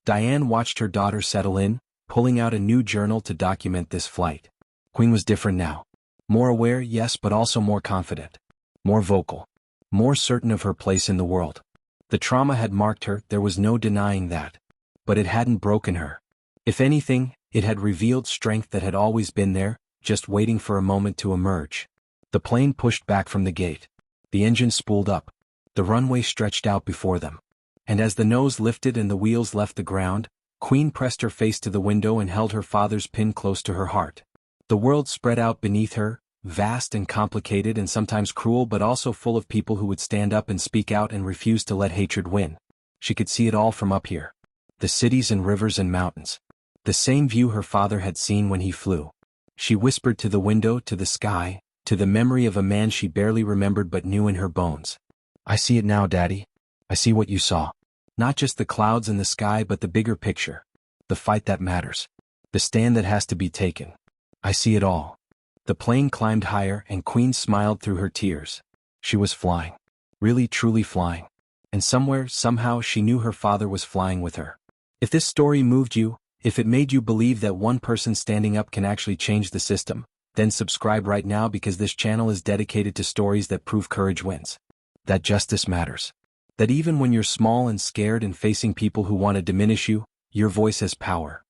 B: Diane watched her daughter settle in, pulling out a new journal to document this flight. Queen was different now. More aware, yes, but also more confident. More vocal. More certain of her place in the world. The trauma had marked her, there was no denying that. But it hadn't broken her. If anything, it had revealed strength that had always been there, just waiting for a moment to emerge. The plane pushed back from the gate. The engine spooled up. The runway stretched out before them. And as the nose lifted and the wheels left the ground, Queen pressed her face to the window and held her father's pin close to her heart. The world spread out beneath her, vast and complicated and sometimes cruel, but also full of people who would stand up and speak out and refuse to let hatred win. She could see it all from up here. The cities and rivers and mountains. The same view her father had seen when he flew. She whispered to the window, to the sky, to the memory of a man she barely remembered but knew in her bones. "I see it now, Daddy. I see what you saw. Not just the clouds and the sky, but the bigger picture. The fight that matters. The stand that has to be taken. I see it all." The plane climbed higher and Queen smiled through her tears. She was flying. Really, truly flying. And somewhere, somehow, she knew her father was flying with her. If this story moved you, if it made you believe that one person standing up can actually change the system, then subscribe right now, because this channel is dedicated to stories that prove courage wins. That justice matters. That even when you're small and scared and facing people who want to diminish you, your voice has power.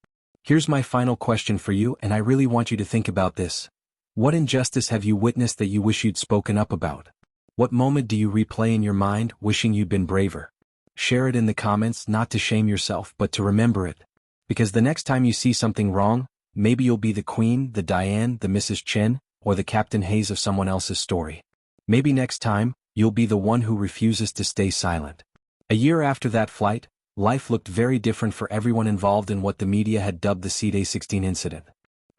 B: Here's my final question for you, and I really want you to think about this. What injustice have you witnessed that you wish you'd spoken up about? What moment do you replay in your mind, wishing you'd been braver? Share it in the comments, not to shame yourself, but to remember it. Because the next time you see something wrong, maybe you'll be the Queen, the Diane, the Mrs. Chen, or the Captain Hayes of someone else's story. Maybe next time, you'll be the one who refuses to stay silent. A year after that flight, life looked very different for everyone involved in what the media had dubbed the C-16 incident.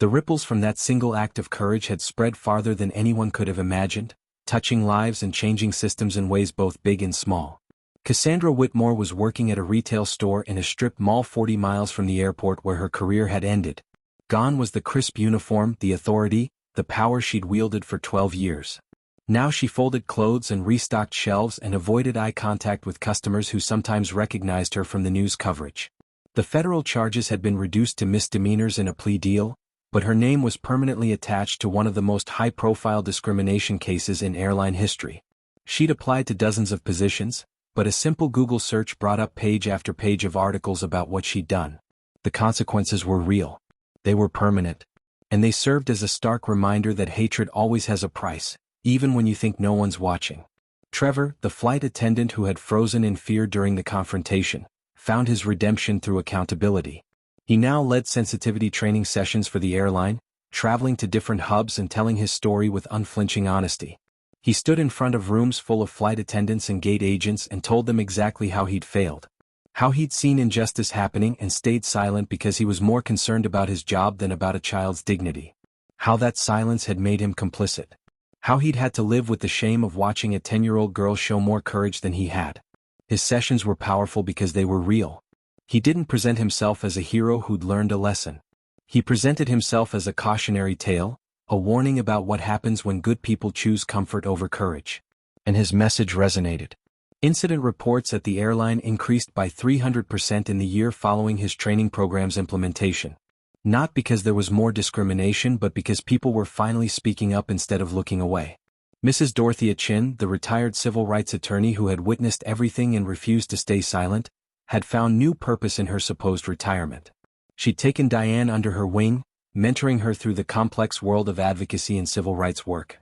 B: The ripples from that single act of courage had spread farther than anyone could have imagined, touching lives and changing systems in ways both big and small. Cassandra Whitmore was working at a retail store in a strip mall 40 miles from the airport where her career had ended. Gone was the crisp uniform, the authority, the power she'd wielded for 12 years. Now she folded clothes and restocked shelves and avoided eye contact with customers who sometimes recognized her from the news coverage. The federal charges had been reduced to misdemeanors in a plea deal, but her name was permanently attached to one of the most high-profile discrimination cases in airline history. She'd applied to dozens of positions, But a simple Google search brought up page after page of articles about what she'd done. The consequences were real. They were permanent. And they served as a stark reminder that hatred always has a price, even when you think no one's watching. Trevor, the flight attendant who had frozen in fear during the confrontation, found his redemption through accountability. He now led sensitivity training sessions for the airline, traveling to different hubs and telling his story with unflinching honesty. He stood in front of rooms full of flight attendants and gate agents and told them exactly how he'd failed. How he'd seen injustice happening and stayed silent because he was more concerned about his job than about a child's dignity. How that silence had made him complicit. How he'd had to live with the shame of watching a 10-year-old girl show more courage than he had. His sessions were powerful because they were real. He didn't present himself as a hero who'd learned a lesson. He presented himself as a cautionary tale, a warning about what happens when good people choose comfort over courage. And his message resonated. Incident reports at the airline increased by 300% in the year following his training program's implementation. Not because there was more discrimination but because people were finally speaking up instead of looking away. Mrs. Dorthea Chen, the retired civil rights attorney who had witnessed everything and refused to stay silent, had found new purpose in her supposed retirement. She'd taken Diane under her wing, mentoring her through the complex world of advocacy and civil rights work.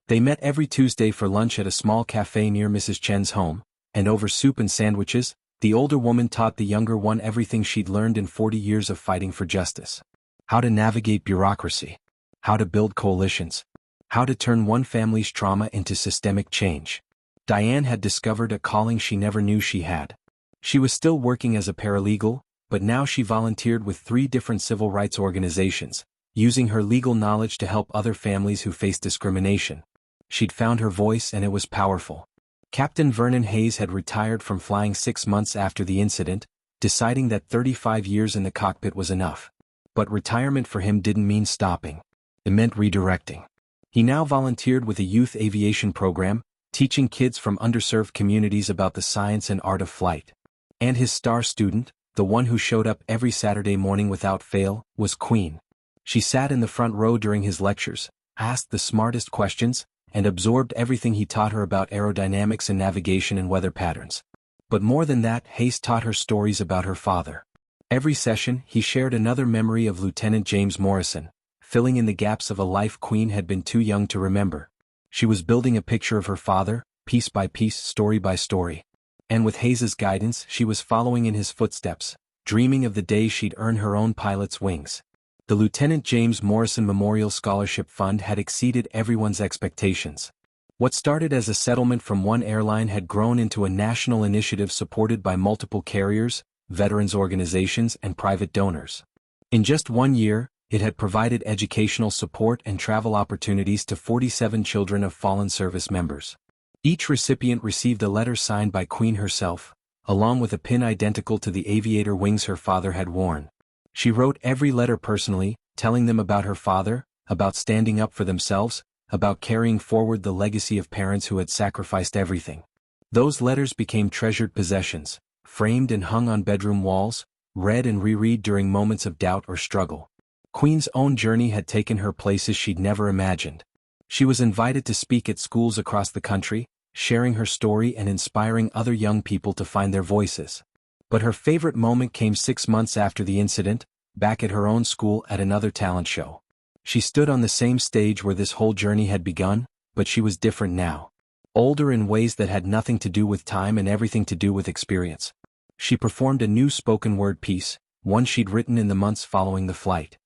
B: They met every Tuesday for lunch at a small cafe near Mrs. Chen's home, and over soup and sandwiches, the older woman taught the younger one everything she'd learned in 40 years of fighting for justice. How to navigate bureaucracy. How to build coalitions. How to turn one family's trauma into systemic change. Diane had discovered a calling she never knew she had. She was still working as a paralegal, but now she volunteered with 3 different civil rights organizations, using her legal knowledge to help other families who face discrimination. She'd found her voice and it was powerful. Captain Vernon Hayes had retired from flying 6 months after the incident, deciding that 35 years in the cockpit was enough. But retirement for him didn't mean stopping. It meant redirecting. He now volunteered with a youth aviation program, teaching kids from underserved communities about the science and art of flight. And his star student, the one who showed up every Saturday morning without fail, was Queen. She sat in the front row during his lectures, asked the smartest questions, and absorbed everything he taught her about aerodynamics and navigation and weather patterns. But more than that, Hayes taught her stories about her father. Every session, he shared another memory of Lieutenant James Morrison, filling in the gaps of a life Queen had been too young to remember. She was building a picture of her father, piece by piece, story by story. And with Hayes's guidance, she was following in his footsteps, dreaming of the day she'd earn her own pilot's wings. The Lieutenant James Morrison Memorial Scholarship Fund had exceeded everyone's expectations. What started as a settlement from one airline had grown into a national initiative supported by multiple carriers, veterans organizations, and private donors. In just 1 year, it had provided educational support and travel opportunities to 47 children of fallen service members. Each recipient received a letter signed by Queen herself, along with a pin identical to the aviator wings her father had worn. She wrote every letter personally, telling them about her father, about standing up for themselves, about carrying forward the legacy of parents who had sacrificed everything. Those letters became treasured possessions, framed and hung on bedroom walls, read and reread during moments of doubt or struggle. Queen's own journey had taken her places she'd never imagined. She was invited to speak at schools across the country, sharing her story and inspiring other young people to find their voices. But her favorite moment came 6 months after the incident, back at her own school at another talent show. She stood on the same stage where this whole journey had begun, but she was different now. Older in ways that had nothing to do with time and everything to do with experience. She performed a new spoken word piece, one she'd written in the months following the flight.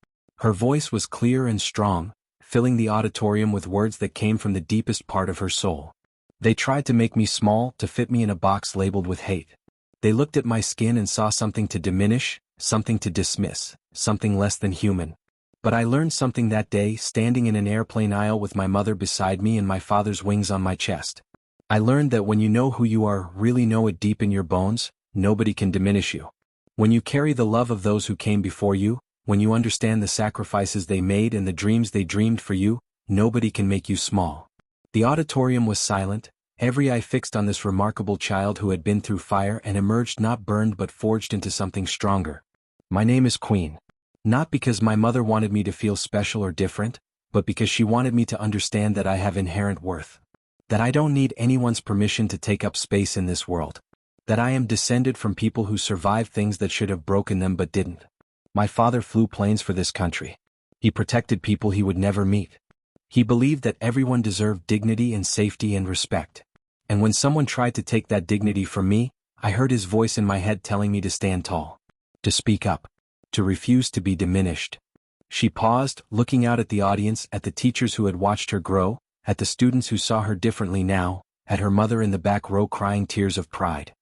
B: Her voice was clear and strong, filling the auditorium with words that came from the deepest part of her soul. They tried to make me small, to fit me in a box labeled with hate. They looked at my skin and saw something to diminish, something to dismiss, something less than human. But I learned something that day, standing in an airplane aisle with my mother beside me and my father's wings on my chest. I learned that when you know who you are, really know it deep in your bones, nobody can diminish you. When you carry the love of those who came before you, when you understand the sacrifices they made and the dreams they dreamed for you, nobody can make you small. The auditorium was silent, every eye fixed on this remarkable child who had been through fire and emerged not burned but forged into something stronger. My name is Queen. Not because my mother wanted me to feel special or different, but because she wanted me to understand that I have inherent worth. That I don't need anyone's permission to take up space in this world. That I am descended from people who survived things that should have broken them but didn't. My father flew planes for this country. He protected people he would never meet. He believed that everyone deserved dignity and safety and respect. And when someone tried to take that dignity from me, I heard his voice in my head telling me to stand tall, to speak up, to refuse to be diminished. She paused, looking out at the audience, at the teachers who had watched her grow, at the students who saw her differently now, at her mother in the back row crying tears of pride.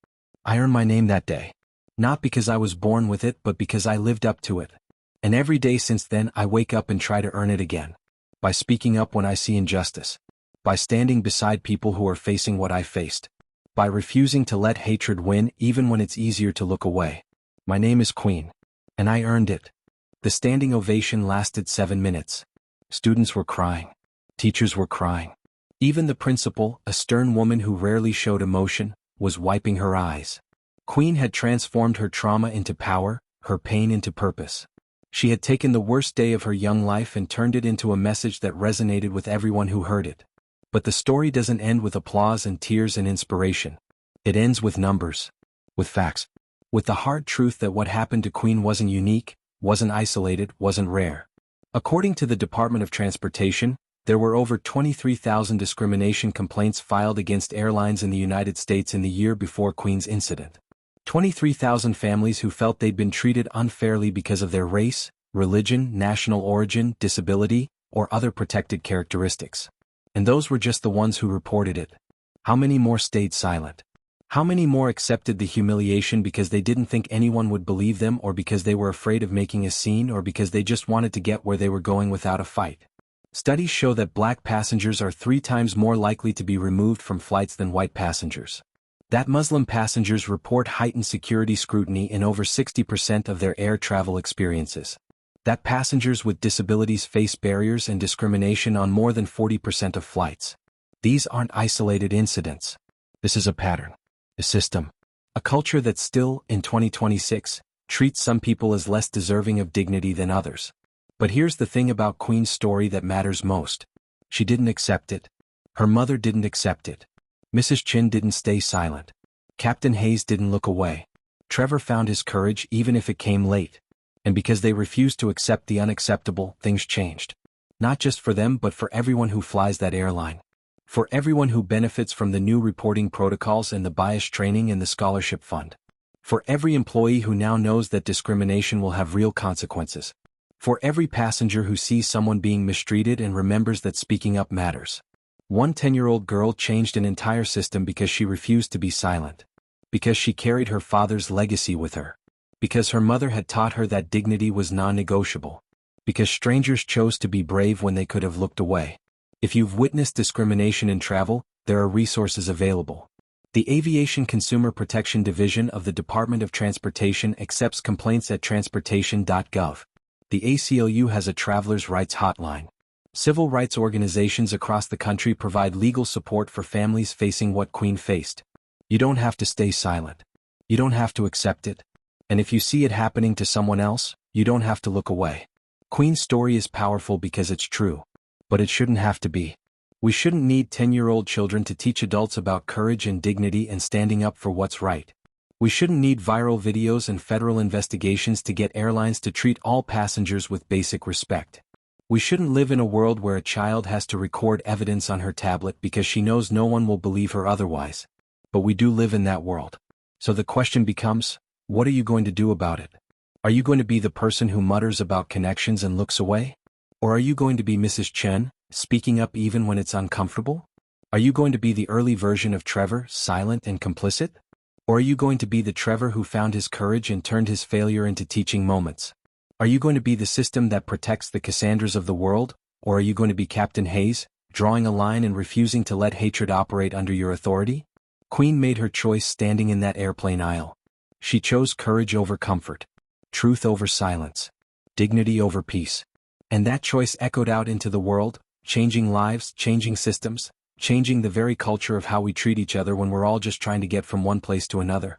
B: I earned my name that day. Not because I was born with it, but because I lived up to it. And every day since then I wake up and try to earn it again. By speaking up when I see injustice. By standing beside people who are facing what I faced. By refusing to let hatred win even when it's easier to look away. My name is Queen. And I earned it. The standing ovation lasted 7 minutes. Students were crying. Teachers were crying. Even the principal, a stern woman who rarely showed emotion, was wiping her eyes. Queen had transformed her trauma into power, her pain into purpose. She had taken the worst day of her young life and turned it into a message that resonated with everyone who heard it. But the story doesn't end with applause and tears and inspiration. It ends with numbers. With facts. With the hard truth that what happened to Queen wasn't unique, wasn't isolated, wasn't rare. According to the Department of Transportation, there were over 23,000 discrimination complaints filed against airlines in the United States in the year before Queen's incident. 23,000 families who felt they'd been treated unfairly because of their race, religion, national origin, disability, or other protected characteristics. And those were just the ones who reported it. How many more stayed silent? How many more accepted the humiliation because they didn't think anyone would believe them, or because they were afraid of making a scene, or because they just wanted to get where they were going without a fight? Studies show that black passengers are 3 times more likely to be removed from flights than white passengers. That Muslim passengers report heightened security scrutiny in over 60% of their air travel experiences. That passengers with disabilities face barriers and discrimination on more than 40% of flights. These aren't isolated incidents. This is a pattern. A system. A culture that still, in 2026, treats some people as less deserving of dignity than others. But here's the thing about Queen's story that matters most. She didn't accept it. Her mother didn't accept it. Mrs. Chen didn't stay silent. Captain Hayes didn't look away. Trevor found his courage even if it came late. And because they refused to accept the unacceptable, things changed. Not just for them, but for everyone who flies that airline. For everyone who benefits from the new reporting protocols and the bias training and the scholarship fund. For every employee who now knows that discrimination will have real consequences. For every passenger who sees someone being mistreated and remembers that speaking up matters. One 10-year-old girl changed an entire system because she refused to be silent. Because she carried her father's legacy with her. Because her mother had taught her that dignity was non-negotiable. Because strangers chose to be brave when they could have looked away. If you've witnessed discrimination in travel, there are resources available. The Aviation Consumer Protection Division of the Department of Transportation accepts complaints at transportation.gov. The ACLU has a traveler's rights hotline. Civil rights organizations across the country provide legal support for families facing what Queen faced. You don't have to stay silent. You don't have to accept it. And if you see it happening to someone else, you don't have to look away. Queen's story is powerful because it's true. But it shouldn't have to be. We shouldn't need 10-year-old children to teach adults about courage and dignity and standing up for what's right. We shouldn't need viral videos and federal investigations to get airlines to treat all passengers with basic respect. We shouldn't live in a world where a child has to record evidence on her tablet because she knows no one will believe her otherwise. But we do live in that world. So the question becomes, what are you going to do about it? Are you going to be the person who mutters about connections and looks away? Or are you going to be Mrs. Chen, speaking up even when it's uncomfortable? Are you going to be the early version of Trevor, silent and complicit? Or are you going to be the Trevor who found his courage and turned his failure into teaching moments? Are you going to be the system that protects the Cassandras of the world? Or are you going to be Captain Hayes, drawing a line and refusing to let hatred operate under your authority? Queen made her choice standing in that airplane aisle. She chose courage over comfort, truth over silence, dignity over peace. And that choice echoed out into the world, changing lives, changing systems, changing the very culture of how we treat each other when we're all just trying to get from one place to another.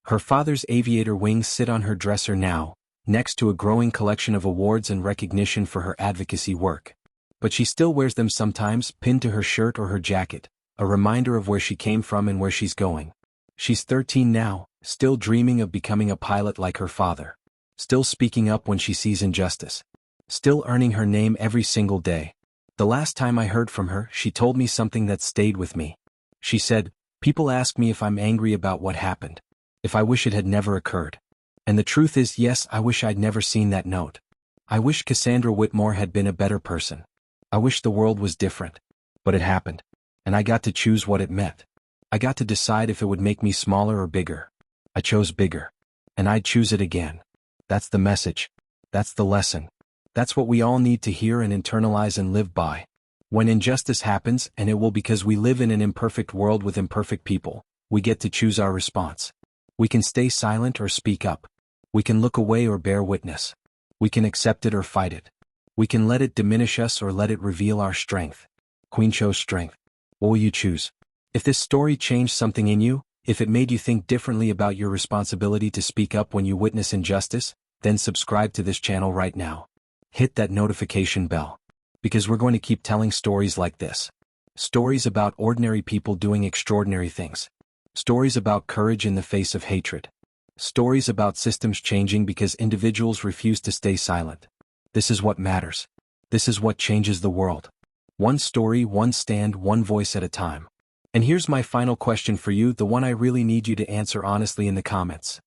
B: Her father's aviator wings sit on her dresser now, next to a growing collection of awards and recognition for her advocacy work. But she still wears them sometimes, pinned to her shirt or her jacket, a reminder of where she came from and where she's going. She's 13 now, still dreaming of becoming a pilot like her father. Still speaking up when she sees injustice. Still earning her name every single day. The last time I heard from her, she told me something that stayed with me. She said, "People ask me if I'm angry about what happened. If I wish it had never occurred." And the truth is, yes, I wish I'd never seen that note. I wish Cassandra Whitmore had been a better person. I wish the world was different. But it happened. And I got to choose what it meant. I got to decide if it would make me smaller or bigger. I chose bigger. And I'd choose it again. That's the message. That's the lesson. That's what we all need to hear and internalize and live by. When injustice happens, and it will because we live in an imperfect world with imperfect people, we get to choose our response. We can stay silent or speak up. We can look away or bear witness. We can accept it or fight it. We can let it diminish us or let it reveal our strength. Queen chose strength. What will you choose? If this story changed something in you, if it made you think differently about your responsibility to speak up when you witness injustice, then subscribe to this channel right now. Hit that notification bell. Because we're going to keep telling stories like this. Stories about ordinary people doing extraordinary things. Stories about courage in the face of hatred. Stories about systems changing because individuals refuse to stay silent. This is what matters. This is what changes the world. One story, one stand, one voice at a time. And here's my final question for you, the one I really need you to answer honestly in the comments.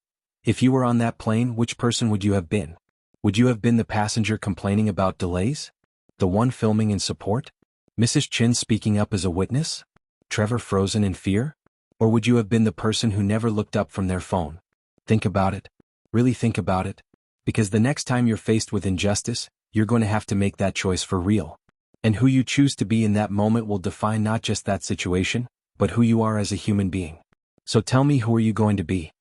B: If you were on that plane, which person would you have been? Would you have been the passenger complaining about delays? The one filming in support? Mrs. Chen speaking up as a witness? Trevor frozen in fear? Or would you have been the person who never looked up from their phone? Think about it. Really think about it. Because the next time you're faced with injustice, you're going to have to make that choice for real. And who you choose to be in that moment will define not just that situation, but who you are as a human being. So tell me, who are you going to be?